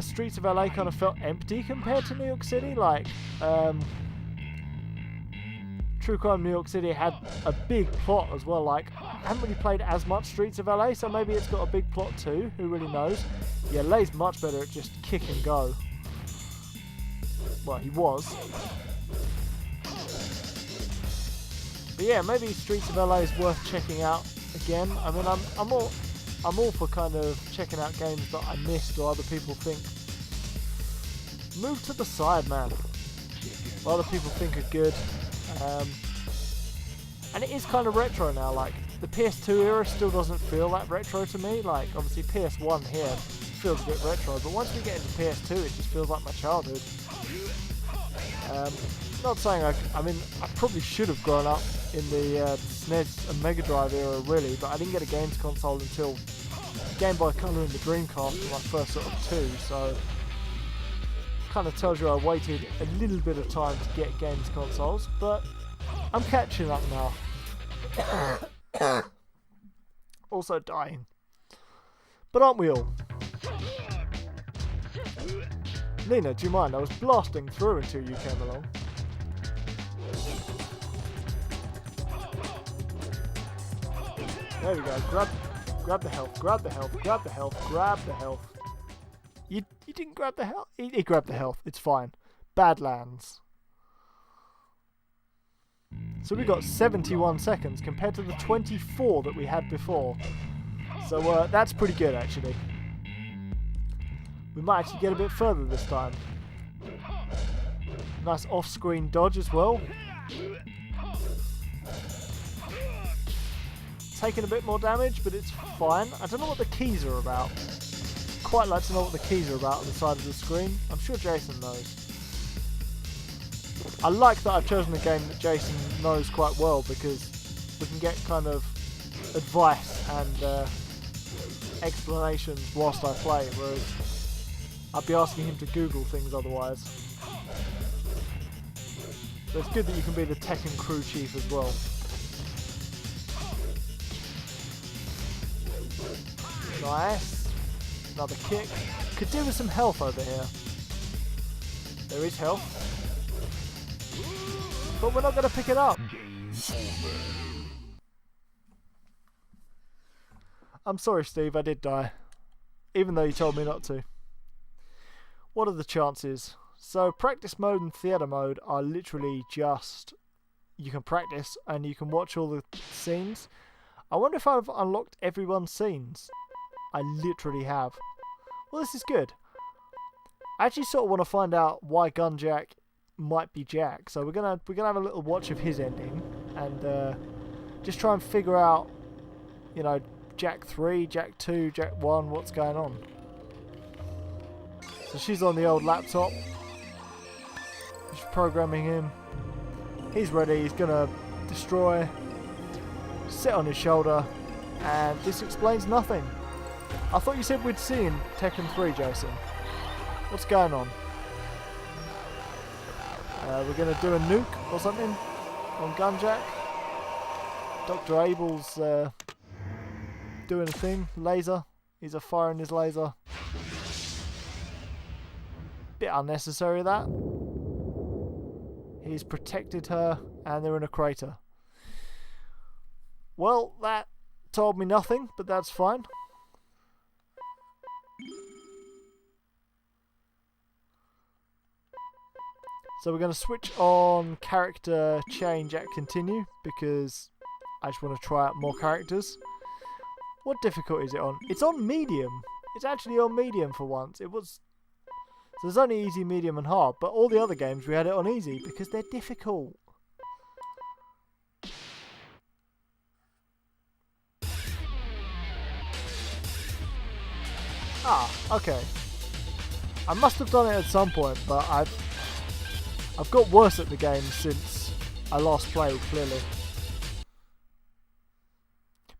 A: Streets of LA kind of felt empty compared to New York City. Like, True Crime New York City had a big plot as well. Like, I haven't really played as much Streets of LA, so maybe it's got a big plot too. Who really knows? Yeah, LA's much better at just kick and go. Well, he was. But yeah, maybe Streets of LA is worth checking out again. I mean, I'm all for kind of checking out games that I missed or other people think. Move to the side, man. What other people think are good. And it is kind of retro now. Like, the PS2 era still doesn't feel that retro to me. Like, obviously PS1 here feels a bit retro, but once we get into PS2, it just feels like my childhood. Not saying I mean, I probably should have grown up in the SNES and Mega Drive era, really, but I didn't get a games console until Game Boy Color and the Dreamcast were my first sort of two, so kind of tells you I waited a little bit of time to get games consoles, but I'm catching up now. Also dying. But aren't we all? Nina, do you mind? I was blasting through until you came along. There we go. Grab the health. Grab the health. Grab the health. Grab the health. You didn't grab the health. He grabbed the health. It's fine. Badlands. So we got 71 seconds compared to the 24 that we had before. So that's pretty good, actually. We might actually get a bit further this time. Nice off-screen dodge as well. Taking a bit more damage, but it's fine. I don't know what the keys are about. Quite like to know what the keys are about on the side of the screen. I'm sure Jason knows. I like that I've chosen a game that Jason knows quite well, because we can get kind of advice and explanations whilst I play, whereas I'd be asking him to Google things otherwise. So it's good that you can be the Tekken crew chief as well. Nice. Another kick. Could do with some health over here. There is health. But we're not going to pick it up. I'm sorry, Steve, I did die. Even though you told me not to. What are the chances? So practice mode and theatre mode are literally just... you can practice and you can watch all the scenes. I wonder if I've unlocked everyone's scenes. I literally have. Well, this is good. I actually sort of want to find out why Gunjack might be Jack. So we're gonna have a little watch of his ending and just try and figure out, you know, Jack 3, Jack 2, Jack 1, what's going on. So she's on the old laptop. Just programming him. He's ready. He's gonna destroy. Sit on his shoulder, and this explains nothing. I thought you said we'd see in Tekken 3, Jason. What's going on? We're going to do a nuke or something on Gunjack. Dr. Abel's doing a thing. Laser. He's firing his laser. Bit unnecessary, that. He's protected her, and they're in a crater. Well, that told me nothing, but that's fine. So we're going to switch on character change at continue because I just want to try out more characters. What difficulty is it on? It's on medium. It's actually on medium for once. It was... so there's only easy, medium and hard, but all the other games we had it on easy because they're difficult. Ah, okay. I must have done it at some point, but I've got worse at the game since I last played, clearly.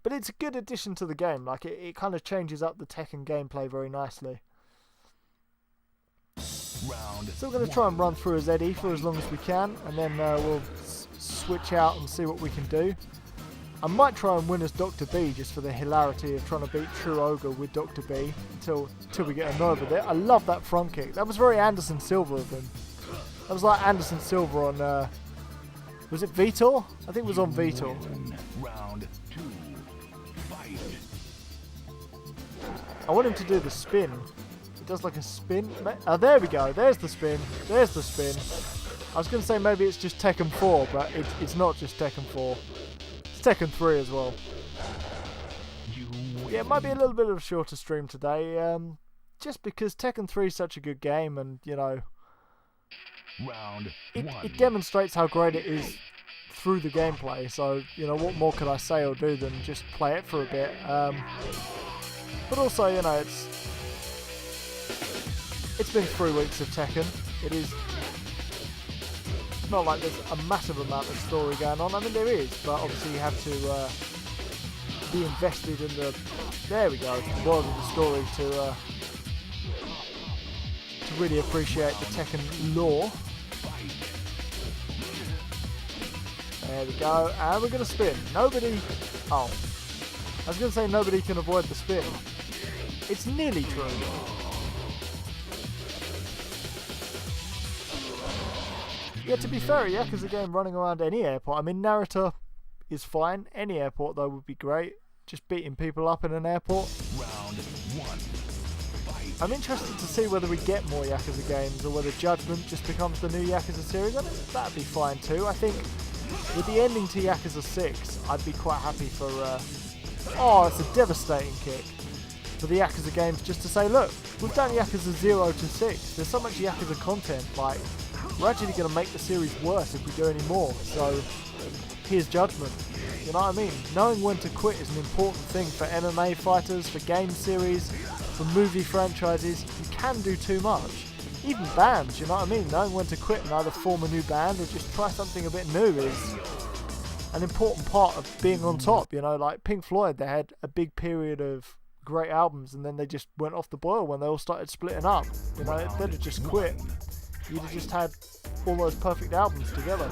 A: But it's a good addition to the game. Like, it kind of changes up the Tekken gameplay very nicely. So we're going to try and run through as Eddie for as long as we can, and then we'll switch out and see what we can do. I might try and win as Dr. B just for the hilarity of trying to beat True Ogre with Dr. B until we get annoyed with it. I love that front kick. That was very Anderson Silva of him. That was like Anderson Silva on Was it Vitor? I think it was on Vitor.
B: Round 2. Fight.
A: I want him to do the spin. He does like a spin. Oh, there we go. There's the spin. There's the spin. I was going to say maybe it's just Tekken 4, but it's not just Tekken 4. It's Tekken 3 as well. Yeah, it might be a little bit of a shorter stream today, just because Tekken 3 is such a good game, and, you know,
B: Round 1.
A: it demonstrates how great it is through the gameplay, so, you know, what more could I say or do than just play it for a bit. But also, you know, it's been 3 weeks of Tekken. It's not like there's a massive amount of story going on. I mean, there is, but obviously you have to be invested in the, there we go, the world of the story to really appreciate the Tekken lore. There we go, and we're going to spin. Nobody, oh, I was going to say nobody can avoid the spin. It's nearly true. Yeah, to be fair, a Yakuza game running around any airport. I mean, Narita is fine. Any airport, though, would be great. Just beating people up in an airport.
B: Round 1. Fight.
A: I'm interested to see whether we get more Yakuza games or whether Judgment just becomes the new Yakuza series. I mean, that'd be fine too. I think with the ending to Yakuza 6, I'd be quite happy for... oh, it's a devastating kick for the Yakuza games just to say, look, we've done Yakuza 0 to 6. There's so much Yakuza content, like, we're actually going to make the series worse if we do any more. So, here's Judgment. You know what I mean? Knowing when to quit is an important thing for MMA fighters, for game series, for movie franchises. You can do too much. Even bands, you know what I mean? Knowing when to quit and either form a new band or just try something a bit new is an important part of being on top. You know, like Pink Floyd, they had a big period of great albums and then they just went off the boil when they all started splitting up. You know, if they'd have just quit, you'd have just had all those perfect albums together.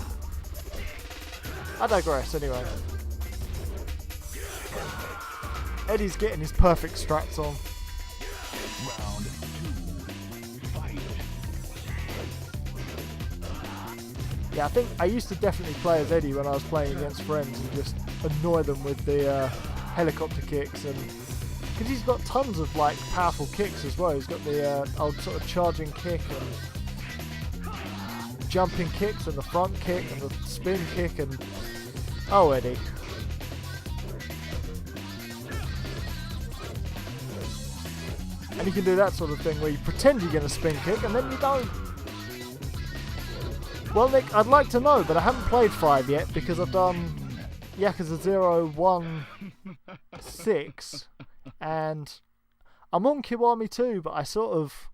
A: I digress, anyway. Eddie's getting his perfect strats on.
B: Round 2. Fight.
A: Yeah, I think I used to definitely play as Eddie when I was playing against friends and just annoy them with the helicopter kicks, and because he's got tons of like powerful kicks as well. He's got the old sort of charging kick and jumping kicks and the front kick and the spin kick, and oh, Eddie. And you can do that sort of thing where you pretend you're going to spin kick and then you don't. Well, Nick, I'd like to know, but I haven't played 5 yet because I've done Yakuza 0, 1, 6, and I'm on Kiwami 2, but I sort of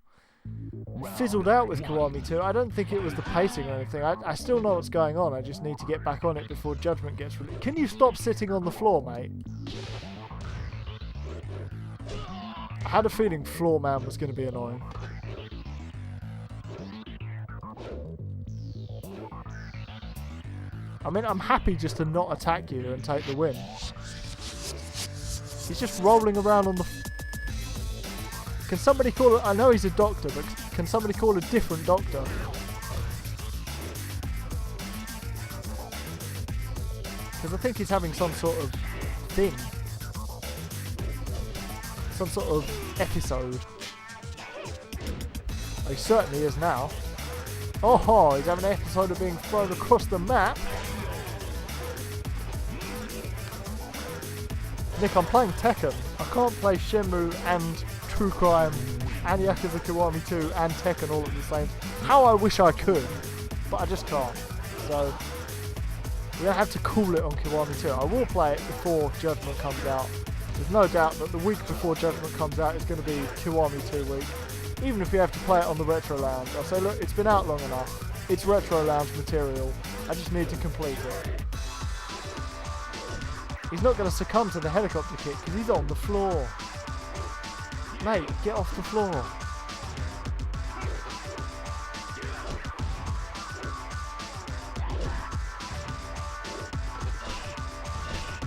A: fizzled out with Kiwami 2. I don't think it was the pacing or anything. I still know what's going on. I just need to get back on it before Judgment gets released. Can you stop sitting on the floor, mate? I had a feeling Floor Man was going to be annoying. I mean, I'm happy just to not attack you and take the win. He's just rolling around on the... Can somebody call it... I know he's a doctor, but can somebody call a different doctor? Because I think he's having some sort of thing. Some sort of episode. He certainly is now. Oh, he's having an episode of being thrown across the map. Nick, I'm playing Tekken. I can't play Shenmue and True Crime and Yakuza Kiwami 2 and Tekken all at the same time. How I wish I could, but I just can't. So, we're going to have to cool it on Kiwami 2. I will play it before Judgment comes out. There's no doubt that the week before Judgment comes out is going to be Kiwami 2 week. Even if we have to play it on the Retro Lounge. I'll say, look, it's been out long enough. It's Retro Lounge material. I just need to complete it. He's not going to succumb to the helicopter kick because he's on the floor. Mate, get off the floor.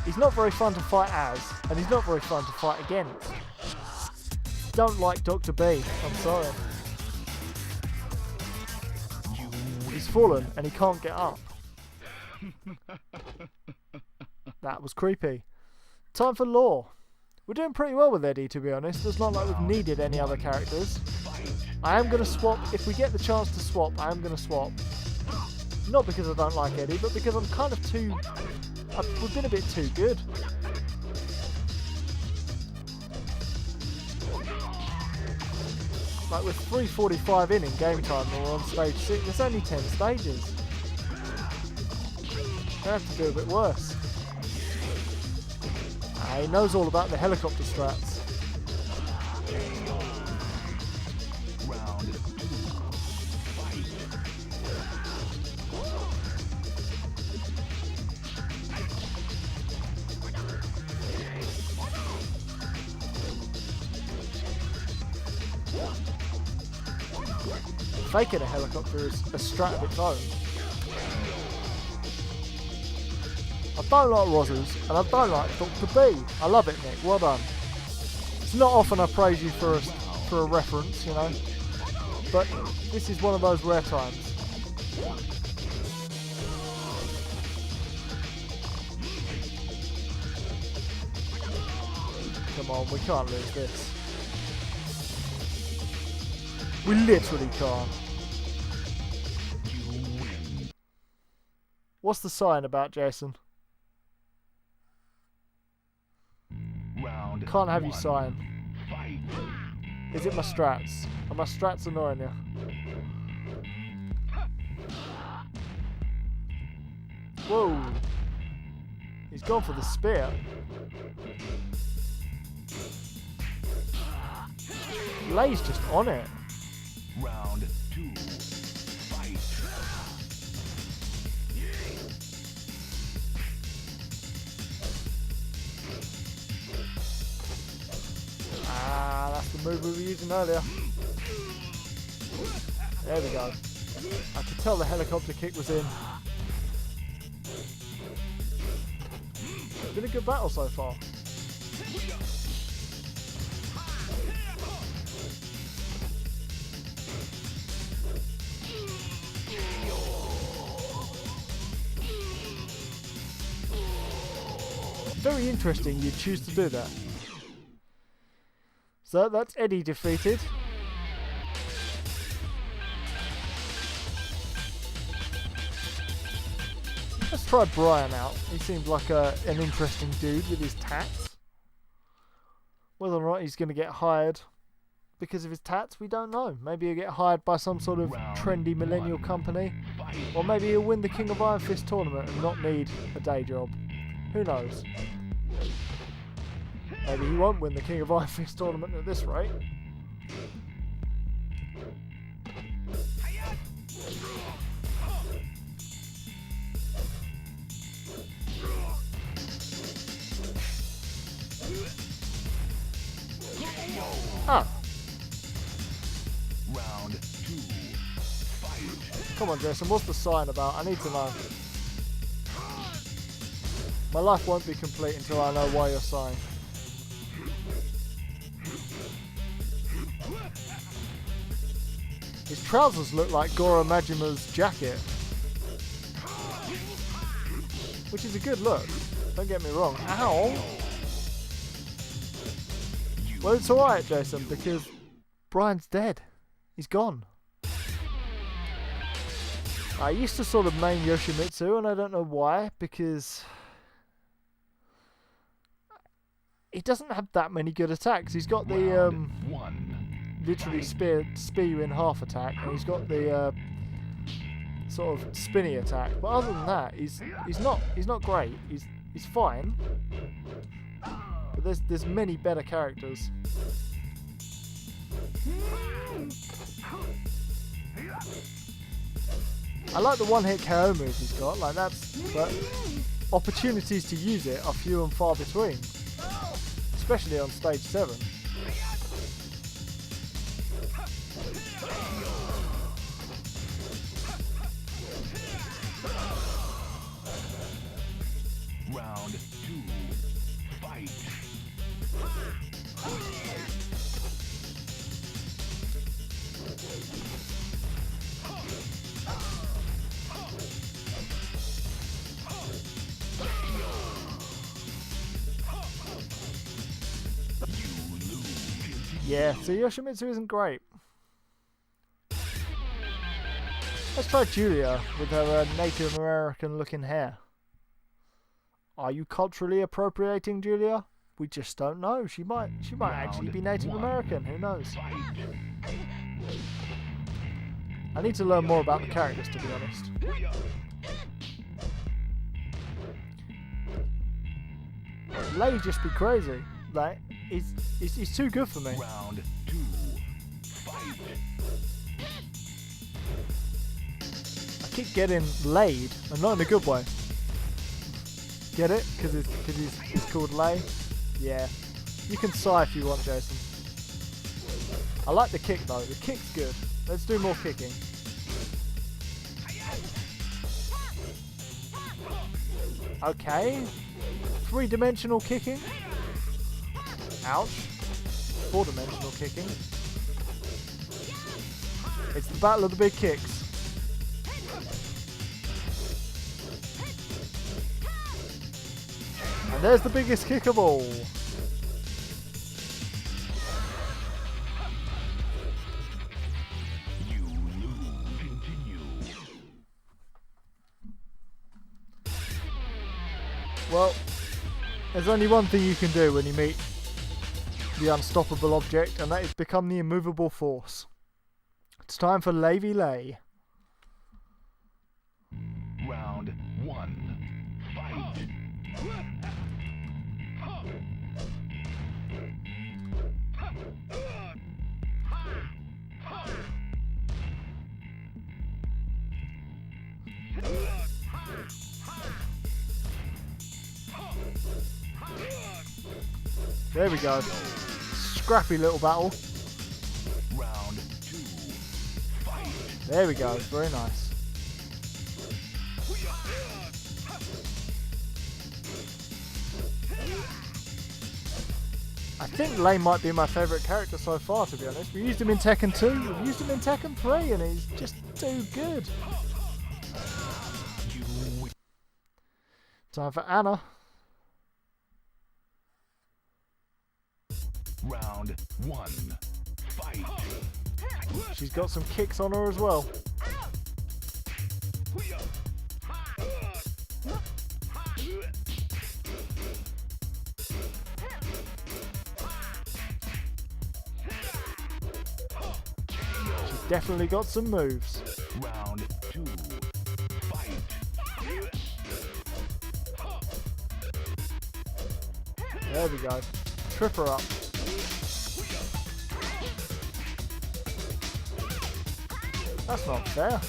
A: He's not very fun to fight as, and he's not very fun to fight against. Don't like Dr. B, I'm sorry. He's fallen and he can't get up. That was creepy. Time for lore. We're doing pretty well with Eddie, to be honest. It's not like we've needed any other characters. I am going to swap. If we get the chance to swap, I am going to swap. Not because I don't like Eddie, but because I'm kind of too... we've been a bit too good. Like with 3:45 in game time and we're on stage 6, there's only 10 stages. We have to do a bit worse. He knows all about the helicopter strats.
B: Round 2. Fight.
A: Faking a helicopter is a strat of its own. I don't like Rozzers, and I don't like Dr. B. I love it, Nick. Well done. It's not often I praise you for a reference, you know, but this is one of those rare times. Come on, we can't lose this. We literally can't. What's the sign about, Jason?
B: Round
A: Can't have you
B: 1.
A: sign.
B: Fight.
A: Is it my strats? Are my strats annoying you? Whoa! He's gone for the spear. Lay's just on it.
B: Round 2. Fight.
A: Ah, that's the move we were using earlier. There we go. I could tell the helicopter kick was in. It's been a good battle so far. Very interesting you choose to do that. So that's Eddie defeated. Let's try Brian out. He seems like an interesting dude with his tats. Whether or not he's going to get hired because of his tats, we don't know. Maybe he'll get hired by some sort of trendy millennial company. Or maybe he'll win the King of Iron Fist tournament and not need a day job. Who knows? Maybe he won't win the King of Iron Fist tournament at this rate. Ah.
B: Round 2. Fight.
A: Come on, Jason, what's the sign about? I need to know. My life won't be complete until I know why you're sighing. His trousers look like Goro Majima's jacket. Which is a good look. Don't get me wrong. Ow! Well, it's alright, Jason, because Brian's dead. He's gone. I used to sort of main Yoshimitsu, and I don't know why, because he doesn't have that many good attacks. He's got the
B: Round 1.
A: literally spear you in half attack, and he's got the sort of spinny attack. But other than that, he's not great. He's fine. But there's many better characters. I like the one-hit KO move he's got. Like but opportunities to use it are few and far between, especially on stage 7.
B: Round 2. Fight.
A: Yeah, so Yoshimitsu isn't great. Let's try Julia with her Native American looking hair. Are you culturally appropriating Julia? We just don't know. She might actually be Native American. Who knows? I need to learn more about the characters, to be honest. Lei just be crazy. Like, he's too good for me.
B: Round 2. Fight.
A: I keep getting laid, and not in a good way. Get it? Because he's called Lei? Yeah. You can sigh if you want, Jason. I like the kick though. The kick's good. Let's do more kicking. Okay. 3-dimensional kicking. Ouch. 4-dimensional kicking. It's the battle of the big kicks. And there's the biggest kick of all.
B: You lose. Continue.
A: Well, there's only one thing you can do when you meet the unstoppable object, and that is become the immovable force. It's time for Lei v Lei.
B: Round 1. Fight.
A: There we go. Scrappy little battle.
B: Round 2. Fight.
A: There we go. Very nice. I think Lei might be my favourite character so far, to be honest. We used him in Tekken 2, we've used him in Tekken 3, and he's just too good. Time for Anna.
B: Round 1. Fight.
A: She's got some kicks on her as well. She's definitely got some moves.
B: Round 2. Fight.
A: There we go. Trip her up. That's not fair.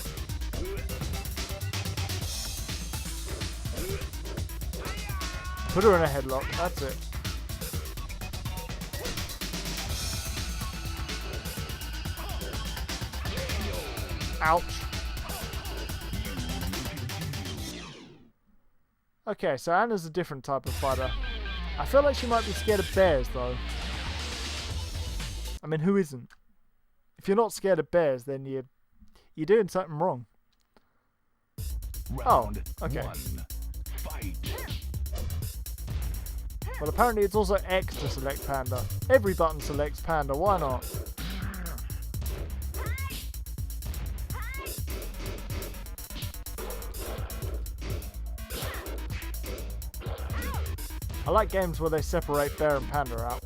A: Put her in a headlock. That's it. Ouch. Okay, so Anna's a different type of fighter. I feel like she might be scared of bears, though. I mean, who isn't? If you're not scared of bears, then you're doing something wrong.
B: Round
A: okay.
B: 1. Fight.
A: Well, apparently it's also X to select Panda. Every button selects Panda, why not? I like games where they separate bear and panda out.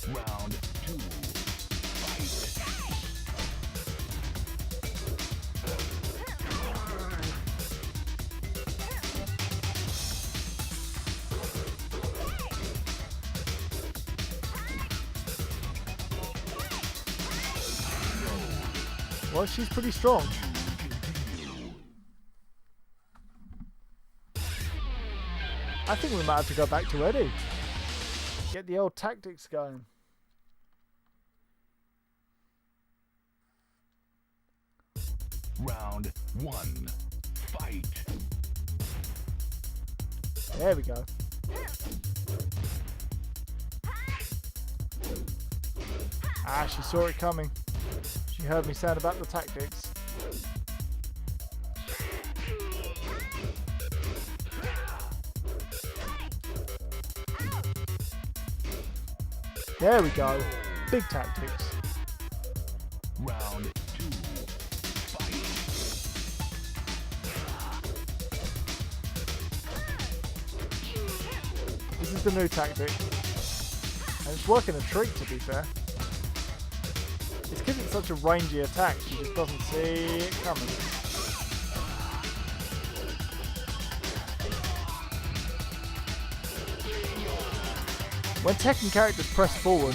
B: Round 2. Fight.
A: Well, she's pretty strong. I think we might have to go back to Eddie. Get the old tactics going.
B: Round 1. Fight.
A: There we go. Ah, she saw it coming. She heard me sound about the tactics. There we go. Big tactics.
B: Round 2. Fight.
A: This is the new tactic. And it's working a treat, to be fair. It's because it's such a rangy attack, she just doesn't see it coming. When Tekken characters press forward,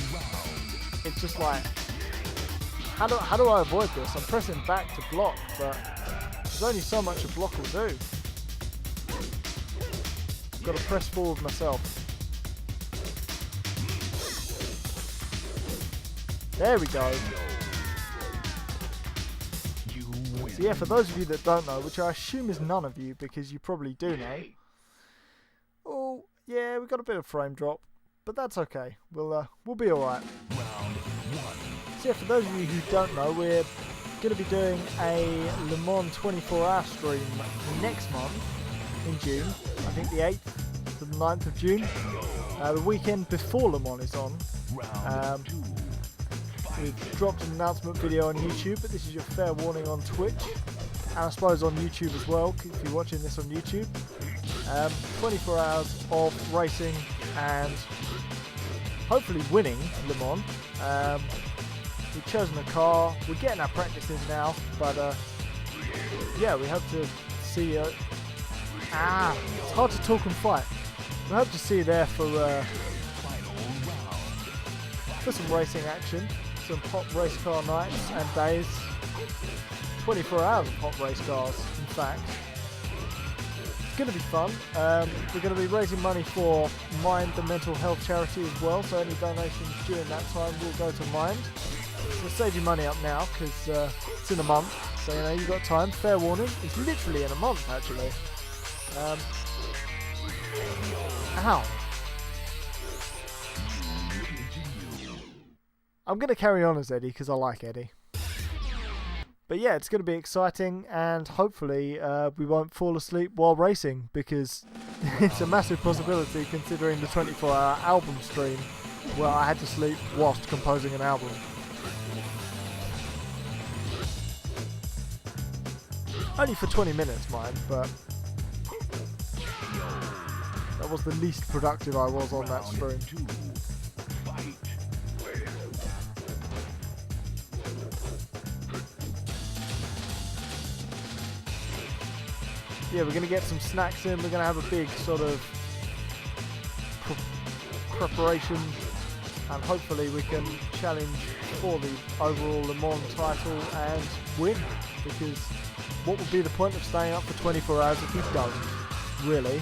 A: it's just like, how do I avoid this? I'm pressing back to block, but there's only so much a block will do. I've got to press forward myself. There we go. So yeah, for those of you that don't know, which I assume is none of you because you probably do know. Oh, yeah, we got a bit of frame drop, but that's okay. We'll be alright.
B: Round 1.
A: So yeah, for those of you who don't know, we're going to be doing a Le Mans 24-hour stream next month in June. I think the 8th to the 9th of June. The weekend before Le Mans is on.
B: Round 2.
A: We've dropped an announcement video on YouTube, but this is your fair warning on Twitch, and I suppose on YouTube as well, if you're watching this on YouTube. 24 hours of racing and hopefully winning Le Mans. We've chosen a car, we're getting our practice in now, but yeah, we hope to see you. It's hard to talk and fight. We hope to see you there for some racing action. Some hot race car nights and days. 24 hours of hot race cars, in fact. It's going to be fun. We're going to be raising money for Mind, the mental health charity as well, so any donations during that time will go to Mind. We'll save you money up now because it's in a month, so you know you've got time. Fair warning, it's literally in a month actually. Ow. I'm going to carry on as Eddie because I like Eddie. But yeah, it's going to be exciting and hopefully we won't fall asleep while racing because it's a massive possibility considering the 24-hour album stream where I had to sleep whilst composing an album. Only for 20 minutes, mind, but that was the least productive I was on that stream. Yeah, we're going to get some snacks in, we're going to have a big sort of preparation and hopefully we can challenge for the overall Le Mans title and win, because what would be the point of staying up for 24 hours if you don't, really?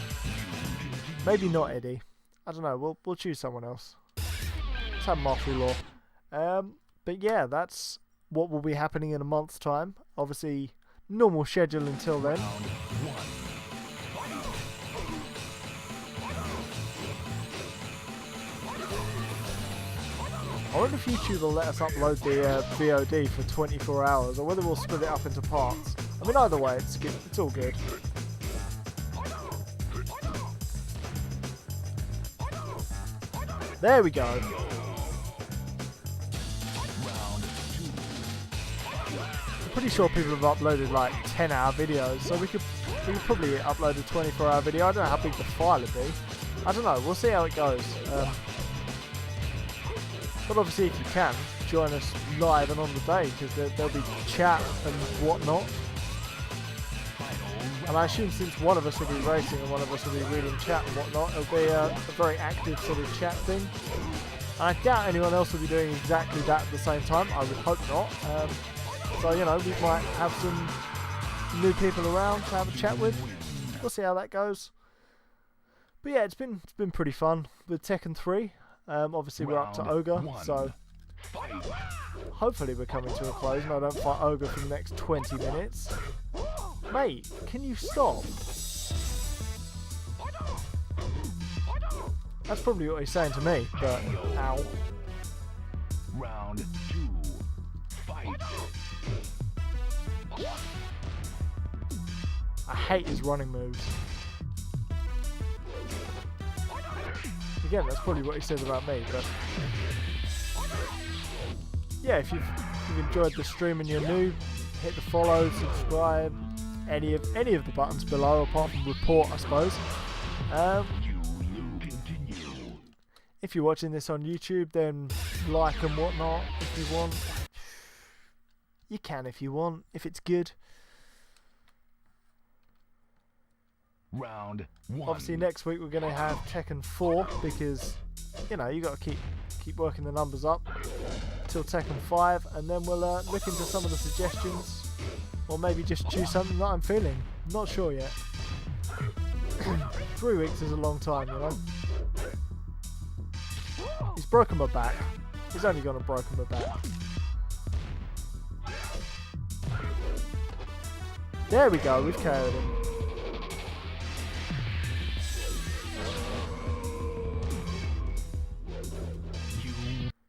A: Maybe not Eddie, I don't know, we'll choose someone else. Let's have martial law. But yeah, that's what will be happening in a month's time, obviously. Normal schedule until then. I wonder if YouTube will let us upload the VOD for 24 hours or whether we'll split it up into parts. I mean, either way, it's good. It's all good. There we go. Pretty sure people have uploaded like 10-hour videos, so we could probably upload a 24-hour video. I don't know how big the file would be. I don't know. We'll see how it goes. But obviously, if you can, join us live and on the day because there'll be chat and whatnot. And I assume since one of us will be racing and one of us will be reading chat and whatnot, it'll be a very active sort of chat thing. And I doubt anyone else will be doing exactly that at the same time. I would hope not. So, you know, we might have some new people around to have a chat with. We'll see how that goes. But yeah, it's been pretty fun with Tekken 3. Obviously, we're up to Ogre, so hopefully we're coming to a close and I don't fight Ogre for the next 20 minutes. Mate, can you stop? That's probably what he's saying to me, but ow.
B: Round 2. Fight.
A: I hate his running moves. Again, that's probably what he says about me, but yeah, if you've enjoyed the stream and you're new, hit the follow, subscribe, any of the buttons below, apart from report, I suppose. If you're watching this on YouTube, then like and whatnot if you want. You can if you want, if it's good.
B: Round 1.
A: Obviously next week we're going to have Tekken 4 because, you know, you got to keep working the numbers up till Tekken 5, and then we'll look into some of the suggestions, or maybe just choose something that I'm feeling. I'm not sure yet. 3 weeks is a long time, you know. He's broken my back. He's only gonna broken my back. There we go, we've carried him.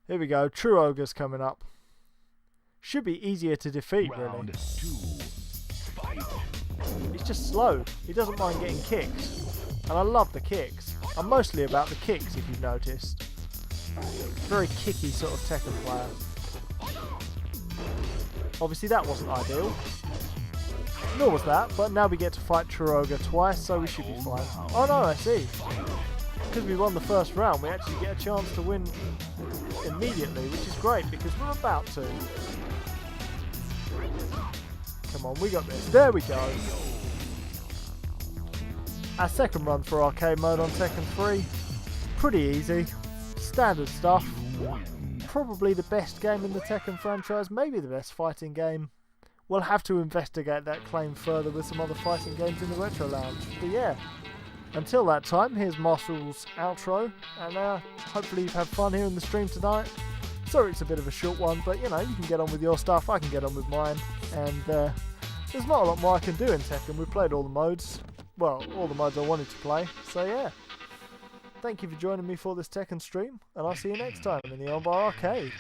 A: Here we go, True Ogre's coming up. Should be easier to defeat, really.
B: Round 2. Fight.
A: He's just slow. He doesn't mind getting kicked. And I love the kicks. I'm mostly about the kicks, if you've noticed. Very kicky sort of Tekken player. Obviously that wasn't ideal. Nor was that, but now we get to fight True Ogre twice, so we should be fine. Oh no, I see. Because we won the first round, we actually get a chance to win immediately, which is great because we're about to. Come on, we got this. There we go. Our second run for arcade mode on Tekken 3. Pretty easy. Standard stuff. Probably the best game in the Tekken franchise. Maybe the best fighting game. We'll have to investigate that claim further with some other fighting games in the Retro Lounge. But yeah, until that time, here's Marshall's outro. And hopefully you've had fun here in the stream tonight. Sorry it's a bit of a short one, but you know, you can get on with your stuff, I can get on with mine. And there's not a lot more I can do in Tekken. We've played all the modes. Well, all the modes I wanted to play. So yeah. Thank you for joining me for this Tekken stream, and I'll see you next time in the Armbar Arcade.